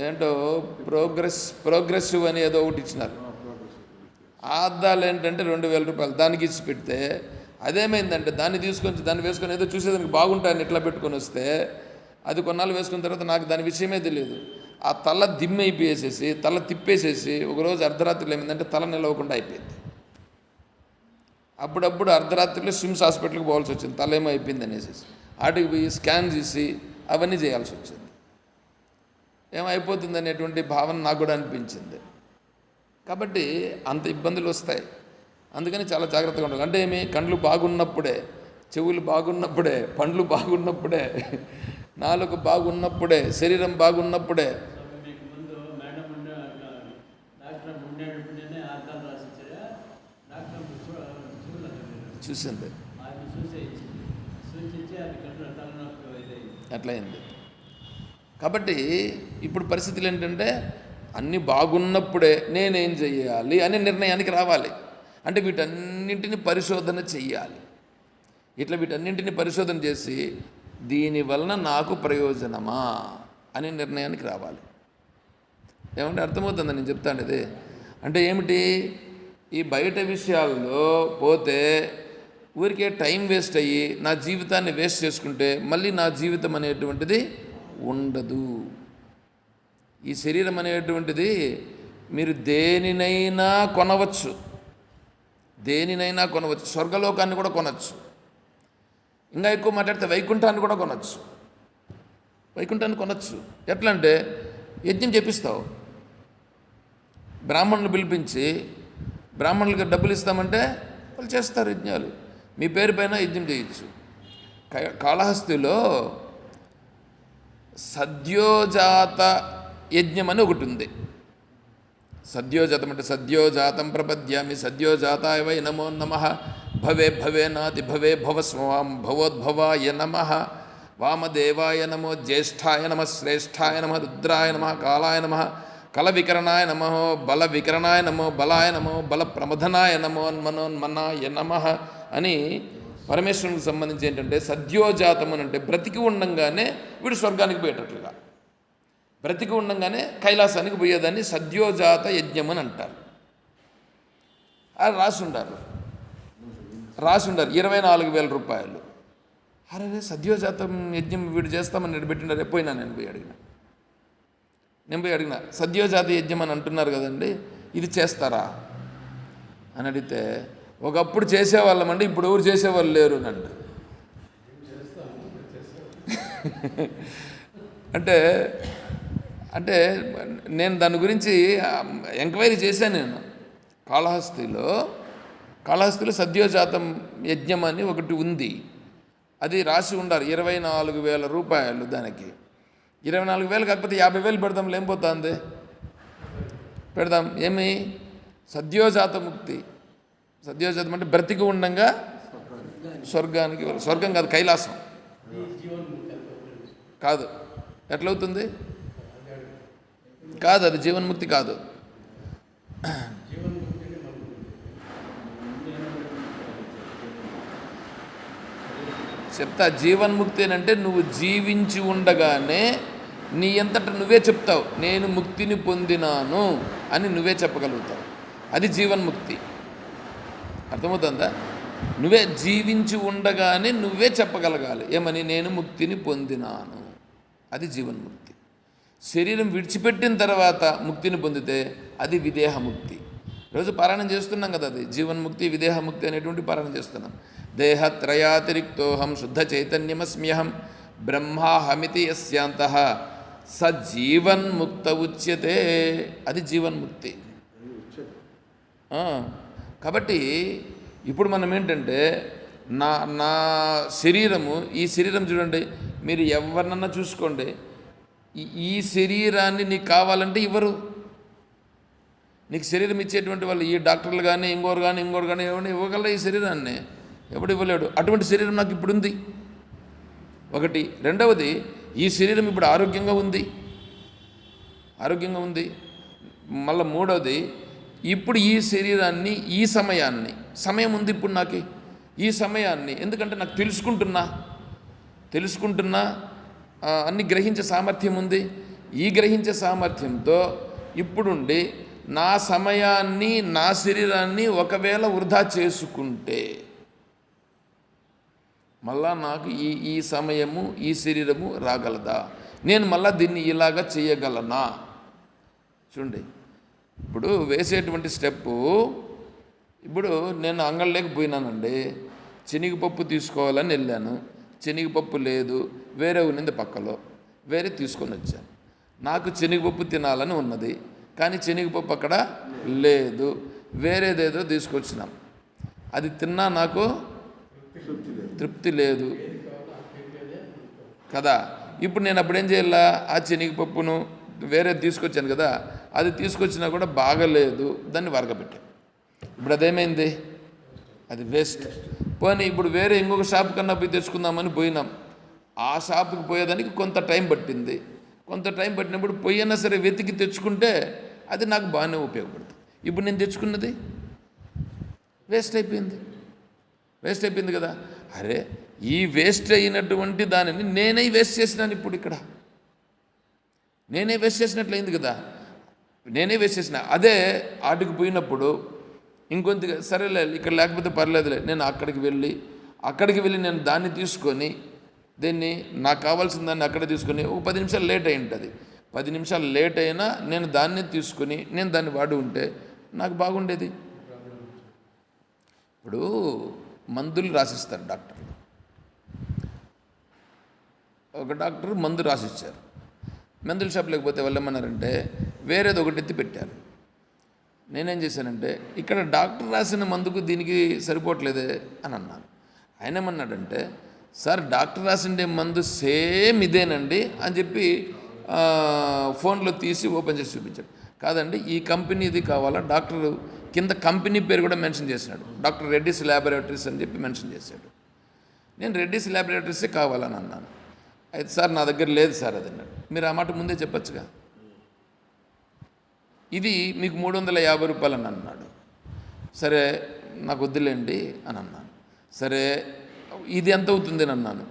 ఏంటో ప్రోగ్రెసివ్ అని ఏదో ఒకటి ఇచ్చినారు. ఆ అద్దాలు ఏంటంటే 2000 రూపాయలు దానికి ఇచ్చి పెడితే అదేమైందంటే దాన్ని తీసుకొని దాన్ని వేసుకొని ఏదో చూసేదానికి బాగుంటాయని ఇట్లా పెట్టుకొని వస్తే అది కొన్నాళ్ళు వేసుకున్న తర్వాత నాకు దాని విషయమే తెలియదు. ఆ తల దిమ్మైపోయేసేసి తల తిప్పేసేసి ఒకరోజు అర్ధరాత్రిలో ఏమైందంటే తల నిలవకుండా అయిపోయింది. అప్పుడప్పుడు అర్ధరాత్రిలో స్విమ్స్ హాస్పిటల్కి పోవాల్సి వచ్చింది, తల ఏమో అయిపోయింది అనేసి. వాటికి పోయి స్కాన్ చేసి అవన్నీ చేయాల్సి వచ్చింది. ఏమైపోతుంది అనేటువంటి భావన నాకు కూడా అనిపించింది. కాబట్టి అంత ఇబ్బందులు వస్తాయి. అందుకని చాలా జాగ్రత్తగా ఉండాలి. అంటే ఏమి, కండ్లు బాగున్నప్పుడే, చెవులు బాగున్నప్పుడే, పండ్లు బాగున్నప్పుడే, నాలుక బాగున్నప్పుడే, శరీరం బాగున్నప్పుడే. చూసింది అట్లయింది. కాబట్టి ఇప్పుడు పరిస్థితులు ఏంటంటే అన్నీ బాగున్నప్పుడే నేనేం చెయ్యాలి అనే నిర్ణయానికి రావాలి. అంటే వీటన్నింటిని పరిశోధన చెయ్యాలి. ఇట్లా వీటన్నింటిని పరిశోధన చేసి దీనివలన నాకు ప్రయోజనమా అనే నిర్ణయానికి రావాలి. ఏమంటే అర్థమవుతుందని నేను చెప్తాను. ఇది అంటే ఏమిటి, ఈ బయట విషయాల్లో పోతే ఊరికే టైం వేస్ట్ అయ్యి నా జీవితాన్ని వేస్ట్ చేసుకుంటే మళ్ళీ నా జీవితం అనేటువంటిది ఉండదు. ఈ శరీరం అనేటువంటిది మీరు దేనినైనా కొనవచ్చు, స్వర్గలోకాన్ని కూడా కొనవచ్చు. ఇంకా ఎక్కువ మాట్లాడితే వైకుంఠాన్ని కూడా కొనవచ్చు. ఎట్లా అంటే యజ్ఞం చేపిస్తావు, బ్రాహ్మణులు పిలిపించి బ్రాహ్మణులకి డబ్బులు ఇస్తామంటే వాళ్ళు చేస్తారు యజ్ఞాలు. మీ పేరు పైన యజ్ఞం చేయొచ్చు. కాళహస్తిలో సద్యోజాత యజ్ఞం అని ఒకటి ఉంది. సద్యోజాతం అంటే సద్యోజాతం ప్రపద్యామి సద్యోజాతాయ వై నమో నమః భవే భవే నాతి భవే భవస్వాం భవోద్భవాయ నమః వామదేవాయ నమో జ్యేష్ఠాయ నమః శ్రేష్ఠాయ నమః రుద్రాయ నమః కాలాయ నమః కలవికరణాయ నమః బలవికరణాయ నమో బలాయ నమో బల ప్రమథనాయ నమోన్మనోన్మనాయ నమః అని పరమేశ్వరునికి సంబంధించి ఏంటంటే సద్యోజాతం అని అంటే బ్రతికి ఉండంగానే వీడు స్వర్గానికి పోయేటట్లుగా, బ్రతికి ఉండంగానే కైలాసానికి పోయేదాన్ని సద్యోజాత యజ్ఞం అని అంటారు. అది రాసుండారు 24,000 రూపాయలు. అరే సద్యోజాతం యజ్ఞం వీడు చేస్తామని పెట్టినారు. పోయినా నేను పోయి అడిగిన సద్యోజాత యజ్ఞం అని అంటున్నారు కదండి, ఇది చేస్తారా అని అడిగితే ఒకప్పుడు చేసేవాళ్ళమండి, ఇప్పుడు ఎవరు చేసేవాళ్ళు లేరు అని అంట. అంటే నేను దాని గురించి ఎంక్వైరీ చేశాను. నేను కాళహస్తిలో సద్యోజాతం యజ్ఞం అని ఒకటి ఉంది. అది రాసి ఉండాలి 24,000 రూపాయలు. దానికి 24,000 కాకపోతే 50,000 పెడదాం, లేకపోతుంది పెడదాం. ఏమి సద్యోజాత ముక్తి, సద్యోజాతం అంటే బ్రతికి ఉండంగా స్వర్గానికి, స్వర్గం కాదు కైలాసం కాదు. ఎట్లవుతుంది? కాదు, అది జీవన్ముక్తి కాదు. చెప్తా. జీవన్ముక్తి అని అంటే నువ్వు జీవించి ఉండగానే నీ అంతట నువ్వే చెప్తావు, నేను ముక్తిని పొందినాను అని నువ్వే చెప్పగలుగుతావు. అది జీవన్ముక్తి. అర్థమవుతుందా? నువ్వే జీవించి ఉండగానే నువ్వే చెప్పగలగాలి ఏమని, నేను ముక్తిని పొందినాను. అది జీవన్ముక్తి. శరీరం విడిచిపెట్టిన తర్వాత ముక్తిని పొందితే అది విదేహముక్తి. ఈరోజు పారాయణం చేస్తున్నాం కదా, అది జీవన్ముక్తి విదేహముక్తి అనేటువంటి పారాయణం చేస్తున్నాం. దేహత్రయాతిరిక్తోహం శుద్ధ చైతన్యమస్మ్యహం బ్రహ్మాహమితి యస్యాంతః సజీవన్ముక్త ఉచ్యతే. అది జీవన్ముక్తి. కాబట్టి ఇప్పుడు మనం ఏంటంటే నా శరీరము, ఈ శరీరం చూడండి, మీరు ఎవరినన్నా చూసుకోండి, ఈ శరీరాన్ని నీకు కావాలంటే ఇవ్వరు. నీకు శరీరం ఇచ్చేటువంటి వాళ్ళు ఈ డాక్టర్లు కానీ ఇంకోరు కానీ ఎవరిని ఇవ్వగలరు ఈ శరీరాన్ని? ఎవడు ఇవ్వలేడు. అటువంటి శరీరం నాకు ఇప్పుడు ఉంది ఒకటి. రెండవది, ఈ శరీరం ఇప్పుడు ఆరోగ్యంగా ఉంది. మళ్ళీ మూడవది, ఇప్పుడు ఈ శరీరాన్ని, ఈ సమయం ఉంది ఇప్పుడు నాకు, ఈ సమయాన్ని ఎందుకంటే నాకు తెలుసుకుంటున్నా అన్ని గ్రహించే సామర్థ్యం ఉంది. ఈ గ్రహించే సామర్థ్యంతో ఇప్పుడుండి నా సమయాన్ని, నా శరీరాన్ని ఒకవేళ వృధా చేసుకుంటే మళ్ళా నాకు ఈ సమయము, ఈ శరీరము రాగలదా? నేను మళ్ళా దీన్ని ఇలాగా చేయగలనా? చూడండి, ఇప్పుడు వేసేటువంటి స్టెప్పు, ఇప్పుడు నేను అంగళ్ళకి పోయినానండి, శనగపప్పు తీసుకోవాలని వెళ్ళాను, శనగపప్పు లేదు, వేరే ఉన్నది పక్కలో, వేరే తీసుకొని వచ్చాను. నాకు శనగపప్పు తినాలని ఉన్నది, కానీ శనగపప్పు అక్కడ లేదు, వేరేదేదో తీసుకొచ్చినాం. అది తిన్నా నాకు తృప్తి లేదు కదా. ఇప్పుడు నేను అప్పుడేం చేయాలా? ఆ శనగపప్పును వేరే తీసుకొచ్చాను కదా, అది తీసుకొచ్చినా కూడా బాగలేదు, దాన్ని వరగబెట్టాను. ఇప్పుడు అదేమైంది? అది వేస్ట్. పోనీ ఇప్పుడు వేరే ఇంకొక షాప్ కన్నా పోయి తెచ్చుకుందామని పోయినాం. ఆ షాప్కి పోయేదానికి కొంత టైం పట్టింది. కొంత టైం పట్టినప్పుడు పోయినా సరే వెతికి తెచ్చుకుంటే అది నాకు బాగానే ఉపయోగపడుతుంది. ఇప్పుడు నేను తెచ్చుకున్నది వేస్ట్ అయిపోయింది కదా. అరే, ఈ వేస్ట్ అయినటువంటి దానిని నేనే వేస్ట్ చేసినాను. ఇప్పుడు ఇక్కడ నేనే వేస్ట్ చేసినట్లయింది కదా, నేనే వేస్ట్ చేసిన. అదే ఆటికి పోయినప్పుడు ఇంకొంత సరేలే, ఇక్కడ లేకపోతే పర్లేదులే, నేను అక్కడికి వెళ్ళి నేను దాన్ని తీసుకొని, దీన్ని నాకు కావాల్సిన దాన్ని అక్కడ తీసుకొని ఒక 10 నిమిషాలు లేట్ అయి ఉంటుంది. 10 నిమిషాలు లేట్ అయినా నేను దాన్ని తీసుకొని నేను దాన్ని వాడి ఉంటే నాకు బాగుండేది. ఇప్పుడు మందులు రాసిస్తారు డాక్టర్లు. ఒక డాక్టర్ మందు రాసిచ్చారు. మందుల షాప్ లేకపోతే వాళ్ళు ఏమన్నారంటే వేరేది ఒకటి ఎత్తి పెట్టారు. నేనేం చేశానంటే ఇక్కడ డాక్టర్ రాసిన మందుకు దీనికి సరిపోవట్లేదే అని అన్నాను. ఆయన ఏమన్నాడంటే, సార్ డాక్టర్ రాసిండే మందు సేమ్ ఇదేనండి అని చెప్పి ఫోన్లో తీసి ఓపెన్ చేసి చూపించాడు. కాదండి ఈ కంపెనీది కావాలా, డాక్టర్ కింద కంపెనీ పేరు కూడా మెన్షన్ చేసినాడు, డాక్టర్ రెడ్డిస్ ల్యాబొరేటరీస్ అని చెప్పి మెన్షన్ చేశాడు. నేను రెడ్డిస్ ల్యాబొరేటరీసే కావాలని అన్నాను. అయితే సార్ నా దగ్గర లేదు సార్ అది అన్నాడు. మీరు ఆ మాట ముందే చెప్పచ్చుగా, ఇది మీకు 350 రూపాయలు అని అన్నాడు. సరే నాకు వద్దులేండి అని అన్నాను. సరే ఇది ఎంత అవుతుంది అని అన్నాను.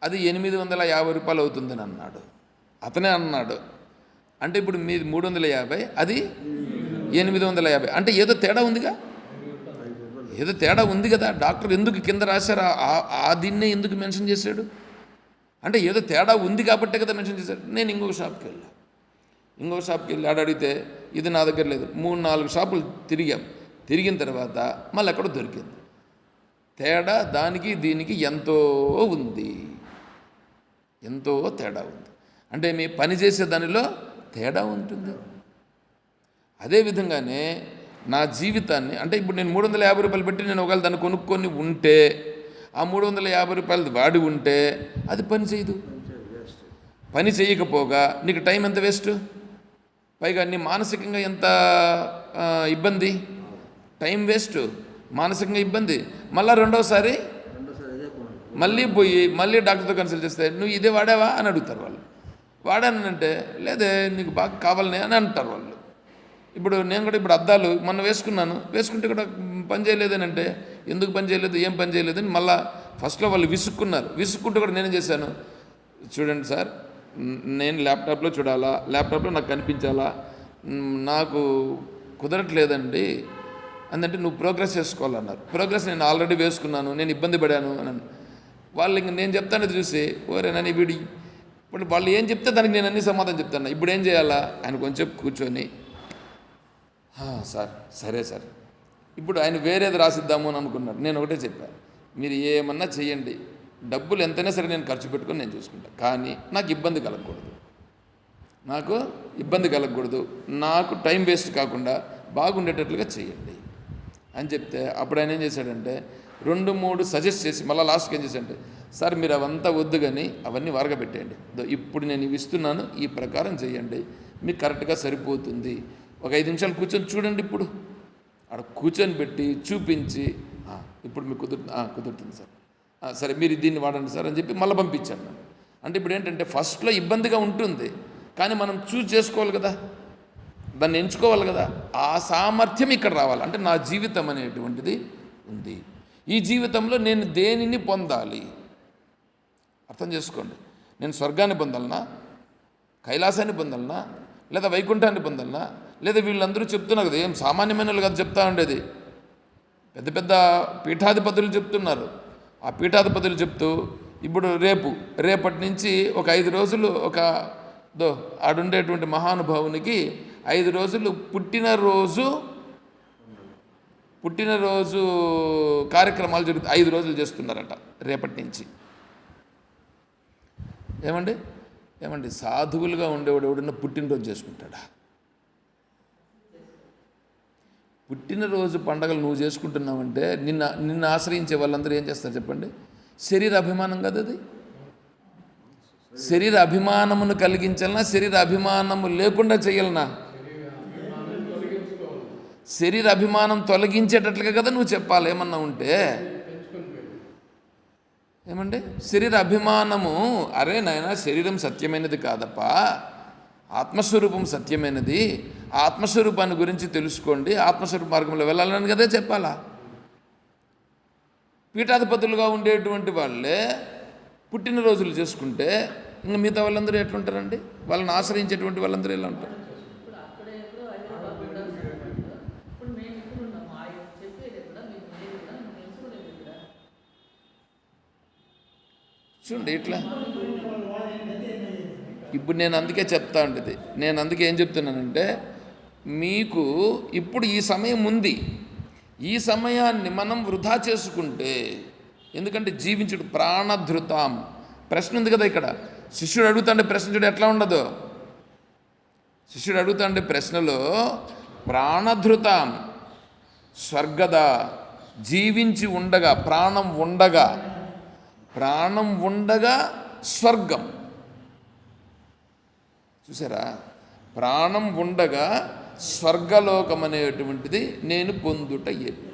అది 850 రూపాయలు అవుతుందని అన్నాడు. అతనే అన్నాడు. అంటే ఇప్పుడు మీది 350, అది 850, అంటే ఏదో తేడా ఉందిగా, ఏదో తేడా ఉంది కదా. డాక్టర్ ఎందుకు కింద రాశారు, ఆ దీన్నే ఎందుకు మెన్షన్ చేశాడు అంటే ఏదో తేడా ఉంది కాబట్టే కదా మెన్షన్ చేశాడు. నేను ఇంకొక షాప్కి వెళ్ళి అడిగితే ఇది నా దగ్గర లేదు. 3-4 షాపులు తిరిగిన తర్వాత మళ్ళీ ఎక్కడో దొరికింది. తేడా దానికి దీనికి ఎంతో ఉంది, ఎంతో తేడా ఉంది. అంటే మీ పని చేసే దానిలో తేడా ఉంటుంది. అదేవిధంగానే నా జీవితాన్ని, అంటే ఇప్పుడు నేను 350 రూపాయలు పెట్టి నేను ఒకవేళ దాన్ని కొనుక్కొని ఉంటే, ఆ 350 రూపాయలు వాడి ఉంటే అది పని చేయదు. పని చేయకపోగా నీకు టైం ఎంత వేస్ట్, పైగా నీ మానసికంగా ఎంత ఇబ్బంది, టైం వేస్ట్, మానసికంగా ఇబ్బంది. మళ్ళీ రెండోసారి మళ్ళీ పోయి మళ్ళీ డాక్టర్తో కన్సల్ట్ చేస్తే నువ్వు ఇదే వాడావా అని అడుగుతారు వాళ్ళు. వాడానంటే లేదే నీకు బాగా కావాలని అని అంటారు వాళ్ళు. ఇప్పుడు నేను కూడా ఇప్పుడు అద్దాలు మొన్న వేసుకుంటే కూడా పని చేయలేదని అంటే, ఎందుకు పని చేయలేదు, ఏం పని చేయలేదని మళ్ళీ ఫస్ట్లో వాళ్ళు విసుక్కుంటూ కూడా నేనేం చేశాను, చూడండి సార్ నేను ల్యాప్టాప్లో చూడాలా, ల్యాప్టాప్లో నాకు కనిపించాలా, నాకు కుదరట్లేదండి అందంటే నువ్వు ప్రోగ్రెస్ చేసుకోవాలన్నారు. ప్రోగ్రెస్ నేను ఆల్రెడీ వేసుకున్నాను, నేను ఇబ్బంది పడాను అని వాళ్ళు ఇంక నేను చెప్తాను చూసి, ఓరే నన్ను వీడి ఇప్పుడు వాళ్ళు ఏం చెప్తే దానికి నేను అన్ని సమాధానం చెప్తాను. ఇప్పుడు ఏం చేయాలా, ఆయన కొంచెం కూర్చొని సార్ సరే సార్ ఇప్పుడు ఆయన వేరేది రాసిద్దాము అని అనుకున్నాడు. నేను ఒకటే చెప్పాను, మీరు ఏమన్నా చెయ్యండి, డబ్బులు ఎంతైనా సరే నేను ఖర్చు పెట్టుకొని నేను చూసుకుంటాను, కానీ నాకు ఇబ్బంది కలగకూడదు, నాకు టైం వేస్ట్ కాకుండా బాగుండేటట్లుగా చేయండి అని చెప్తే, అప్పుడు ఆయన ఏం చేశాడంటే 2-3 సజెస్ట్ చేసి మళ్ళీ లాస్ట్కి ఏం చేశాడంటే, సార్ మీరు అవంతా వద్దు కానీ అవన్నీ వరగబెట్టేయండి, ఇప్పుడు నేను ఇవి ఇస్తున్నాను ఈ ప్రకారం చేయండి, మీకు కరెక్ట్గా సరిపోతుంది, ఒక 5 నిమిషాలు కూర్చొని చూడండి, ఇప్పుడు అక్కడ కూర్చొని పెట్టి చూపించి ఇప్పుడు మీకు కుదురుతుంది సార్, సరే మీరు దీన్ని వాడండి సార్ అని చెప్పి మళ్ళీ పంపించాను. అంటే ఇప్పుడు ఏంటంటే ఫస్ట్లో ఇబ్బందిగా ఉంటుంది, కానీ మనం చూస్ చేసుకోవాలి కదా, దాన్ని ఎంచుకోవాలి కదా. ఆ సామర్థ్యం ఇక్కడ రావాలి. అంటే నా జీవితం అనేటువంటిది ఉంది, ఈ జీవితంలో నేను దేనిని పొందాలి అర్థం చేసుకోండి. నేను స్వర్గాన్ని పొందాలనా, కైలాసాన్ని పొందాలనా, లేదా వైకుంఠాన్ని పొందాలనా, లేదా వీళ్ళందరూ చెప్తున్నారు కదా, ఏం సామాన్యమైన వాళ్ళు కదా చెప్తా ఉండేది, పెద్ద పెద్ద పీఠాధిపతులు చెప్తున్నారు. ఆ పీఠాధిపతులు చెప్తూ ఇప్పుడు రేపటి నుంచి ఒక 5 రోజులు ఆడుండేటువంటి మహానుభావునికి 5 రోజులు పుట్టినరోజు కార్యక్రమాలు జరుగుతాయి. 5 రోజులు చేస్తున్నారట రేపటి నుంచి. ఏమండి సాధువులుగా ఉండేవాడు ఎవడన్నా పుట్టినరోజు చేసుకుంటాడా? పుట్టినరోజు పండగలు నువ్వు చేసుకుంటున్నావంటే నిన్ను ఆశ్రయించే వాళ్ళందరూ ఏం చేస్తారు చెప్పండి? శరీర అభిమానం కదా అది. శరీర అభిమానమును కలిగించాలనా, శరీర అభిమానము లేకుండా చేయాలనా? శరీర అభిమానం తొలగించేటట్లుగా కదా నువ్వు చెప్పాలి ఏమన్నా ఉంటే. ఏమండి శరీర అభిమానము, అరే నాయన శరీరం సత్యమైనది కాదప్పా, ఆత్మస్వరూపం సత్యమైనది, ఆత్మస్వరూపాన్ని గురించి తెలుసుకోండి, ఆత్మస్వరూప మార్గంలో వెళ్ళాలని కదా చెప్పాలా. పీఠాధిపతులుగా ఉండేటువంటి వాళ్ళే పుట్టినరోజులు చేసుకుంటే ఇంకా మిగతా వాళ్ళందరూ ఎట్లుంటారండి? వాళ్ళని ఆశ్రయించేటువంటి వాళ్ళందరూ ఎలా ఉంటారు? చూడండి ఇట్లా. ఇప్పుడు నేను అందుకే చెప్తా ఉండేది, నేను అందుకే ఏం చెప్తున్నానంటే, మీకు ఇప్పుడు ఈ సమయం ఉంది, ఈ సమయాన్ని మనం వృధా చేసుకుంటే, ఎందుకంటే జీవించుడు ప్రాణధృతాం ప్రశ్న ఉంది కదా ఇక్కడ. శిష్యుడు అడుగుతాండే ప్రశ్న చూడు ఎట్లా ఉండదు. శిష్యుడు అడుగుతాండే ప్రశ్నలో ప్రాణధృతాం స్వర్గద, జీవించి ఉండగా, ప్రాణం ఉండగా స్వర్గం. చూసారా, ప్రాణం ఉండగా స్వర్గలోకం అనేటువంటిది నేను పొందుట ఎట్లు.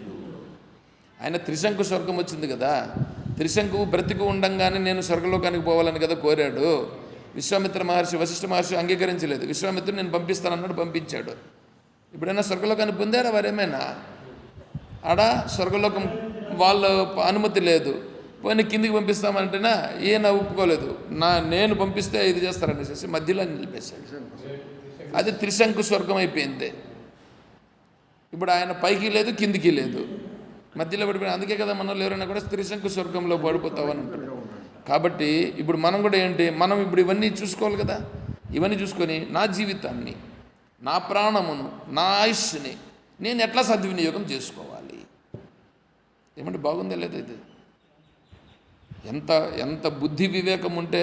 ఆయన త్రిశంకు స్వర్గం వచ్చింది కదా, త్రిశంకువు బ్రతికి ఉండంగానే నేను స్వర్గలోకానికి పోవాలని కదా కోరాడు. విశ్వామిత్ర మహర్షి, వశిష్ఠ మహర్షి అంగీకరించలేదు. విశ్వామిత్రుడు నేను పంపిస్తానన్నాడు, పంపించాడు. ఇప్పుడైనా స్వర్గలోకాన్ని పొందారా వారేమైనా? ఆడ స్వర్గలోకం వాళ్ళ అనుమతి లేదు. పోయిన కిందికి పంపిస్తామంటేనా ఈయన ఒప్పుకోలేదు. నేను పంపిస్తే ఇది చేస్తారనేసి మధ్యలో నిలిపేశాడు. అది త్రిశంకు స్వర్గం అయిపోయింది. ఇప్పుడు ఆయన పైకి లేదు, కిందికి లేదు, మధ్యలో పడిపోయిన. అందుకే కదా మనలో ఎవరైనా కూడా త్రిశంకు స్వర్గంలో పడిపోతావని అంటారు. కాబట్టి ఇప్పుడు మనం కూడా ఏంటి, మనం ఇప్పుడు ఇవన్నీ చూసుకోవాలి కదా. ఇవన్నీ చూసుకొని నా జీవితాన్ని, నా ప్రాణమును, నా ఆయుష్ని నేను ఎట్లా సద్వినియోగం చేసుకోవాలి. ఏమంటే బాగుందా లేదా? ఇది ఎంత బుద్ధి వివేకం ఉంటే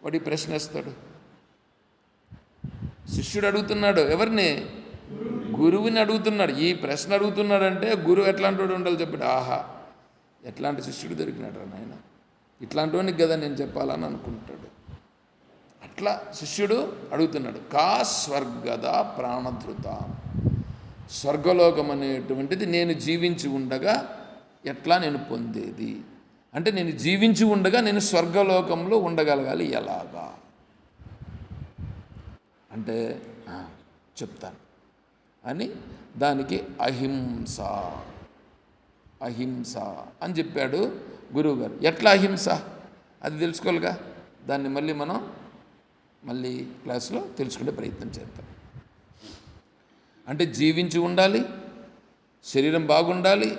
వాడి ప్రశ్న వేస్తాడు. శిష్యుడు అడుగుతున్నాడు ఎవరిని? గురువుని అడుగుతున్నాడు. ఈ ప్రశ్న అడుగుతున్నాడంటే గురువు ఎట్లాంటి వాడు ఉండాలి చెప్పాడు. ఆహా, ఎట్లాంటి శిష్యుడు దొరికినాడు నాయన, ఇట్లాంటి వానికి కదా నేను చెప్పాలని అనుకుంటాడు. అట్లా శిష్యుడు అడుగుతున్నాడు. కా స్వర్గద ప్రాణధృత, స్వర్గలోకం అనేటువంటిది నేను జీవించి ఉండగా ఎట్లా నేను పొందేది అంటే, నేను జీవించి ఉండగా నేను స్వర్గలోకంలో ఉండగలగాలి ఎలాగా అంటే చెప్తాను అని. దానికి అహింస అని చెప్పాడు గురువుగారు. ఎట్లా అహింస అది తెలుసుకోవాలిగా. దాన్ని మళ్ళీ క్లాసులో తెలుసుకునే ప్రయత్నం చేద్దాం. అంటే జీవించి ఉండాలి, శరీరం బాగుండాలి,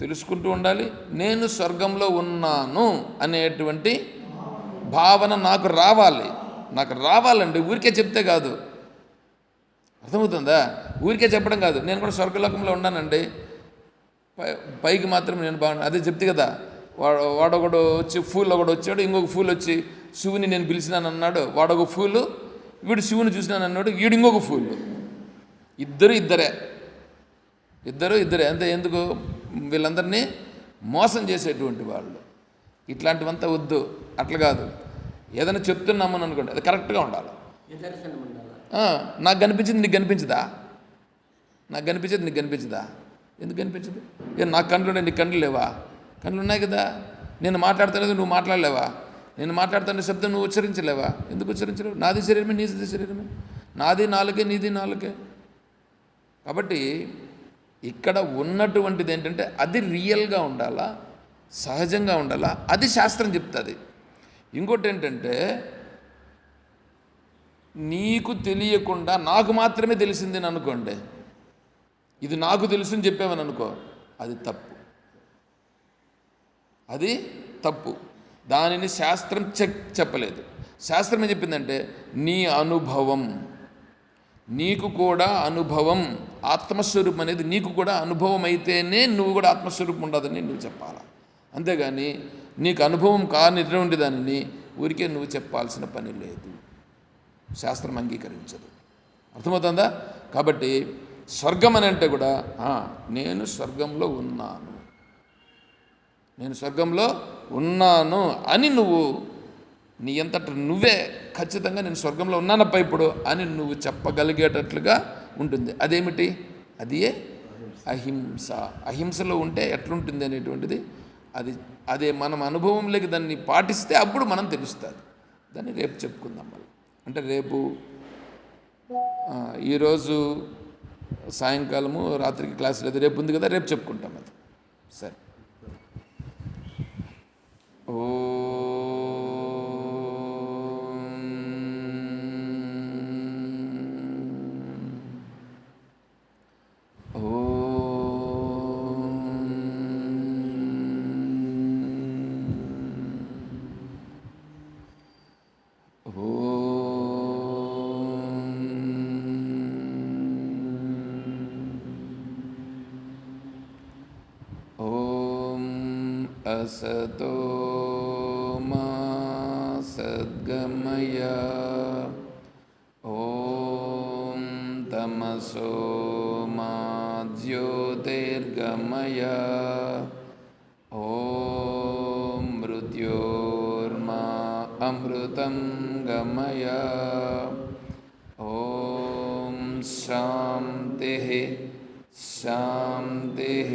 తెలుసుకుంటూ ఉండాలి. నేను స్వర్గంలో ఉన్నాను అనేటువంటి భావన నాకు రావాలండి. ఊరికే చెప్తే కాదు, అర్థమవుతుందా? ఊరికే చెప్పడం కాదు. నేను కూడా స్వర్గలోకంలో ఉన్నానండి, పైకి మాత్రం నేను బాగున్నాను అదే చెప్తే కదా. వాడొకడు వచ్చి ఫూల్ ఒకడు వచ్చాడు, ఇంకొక ఫూల్ వచ్చి శివుని నేను పిలిచినాను అన్నాడు. వాడొక ఫూలు, వీడు శివుని చూసినాను అన్నాడు, వీడు ఇంకొక ఫూలు. ఇద్దరే అంతే. ఎందుకు? వీళ్ళందరినీ మోసం చేసేటువంటి వాళ్ళు. ఇట్లాంటివంతా వద్దు. అట్లా కాదు, ఏదైనా చెప్తున్నామని అనుకోండి, అది కరెక్ట్గా ఉండాలి. నాకు కనిపించింది నీకు కనిపించదా? నాకు కనిపించేది నీకు కనిపించదా? ఎందుకు కనిపించదు? నాకు కళ్ళు ఉన్నాయి, నీకు కళ్ళు లేవా? కళ్ళు ఉన్నాయి కదా. నేను మాట్లాడతలేదు, నువ్వు మాట్లాడలేవా? నేను మాట్లాడుతున్న శబ్దం నువ్వు ఉచ్చరించలేవా? ఎందుకు ఉచ్చరించలేవు? నాది శరీరమే, నీది శరీరమే. నాది నాలుగే, నీది నాలుగే. కాబట్టి ఇక్కడ ఉన్నటువంటిది ఏంటంటే అది రియల్గా ఉండాలా, సహజంగా ఉండాలా, అది శాస్త్రం చెప్తుంది. ఇంకోటి ఏంటంటే నీకు తెలియకుండా నాకు మాత్రమే తెలిసిందని అనుకోండి, ఇది నాకు తెలుసు అని చెప్పామని అనుకో, అది తప్పు. దానిని శాస్త్రం చెప్పలేదు. శాస్త్రం ఏం చెప్పిందంటే నీ అనుభవం, నీకు కూడా అనుభవం, ఆత్మస్వరూపం అనేది నీకు కూడా అనుభవం అయితేనే నువ్వు కూడా ఆత్మస్వరూపం ఉండదని నువ్వు చెప్పాలా. అంతేగాని నీకు అనుభవం కానిటువంటి దానిని ఊరికే నువ్వు చెప్పాల్సిన పని లేదు. శాస్త్రం అంగీకరించదు. అర్థమవుతుందా? కాబట్టి స్వర్గం అని అంటే కూడా నేను స్వర్గంలో ఉన్నాను అని నువ్వు నీ అంతట నువ్వే ఖచ్చితంగా నేను స్వర్గంలో ఉన్నానప్ప ఇప్పుడు అని నువ్వు చెప్పగలిగేటట్లుగా ఉంటుంది. అదేమిటి? అదే అహింస. అహింసలో ఉంటే ఎట్లుంటుంది అనేటువంటిది అదే మనం అనుభవంలోకి దాన్ని పాటిస్తే అప్పుడు మనం తెలుస్తుంది. దాన్ని రేపు చెప్పుకుందాం. మళ్ళీ అంటే రేపు ఈరోజు సాయంకాలము రాత్రికి క్లాస్ లేదు, రేపు ఉంది కదా, రేపు చెప్పుకుంటాం అది. సరే. असतो मा सद्गमय ॐ तमसो मा ज्योतिर्गमय ॐ मृत्योर्मा अमृतं गमय ॐ शान्तिः शान्तिः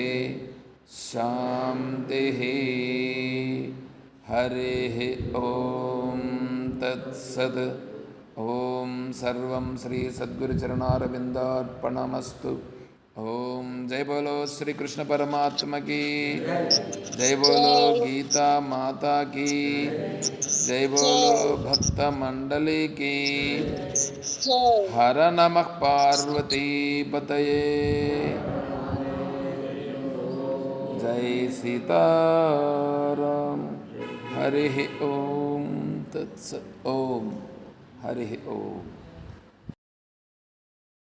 शान्तिः हरिः ॐ तत्सत् ॐ सर्वं श्री सद्गुरुचरणारविन्दार्पणमस्तु ॐ जय बोलो श्री कृष्ण परमात्मा की जय बोलो गीता माता की जय बोलो भक्त मंडली की हर नमः पार्वती पतये जय सीताराम हरि ओम तत्सत् ओम हरि ओम।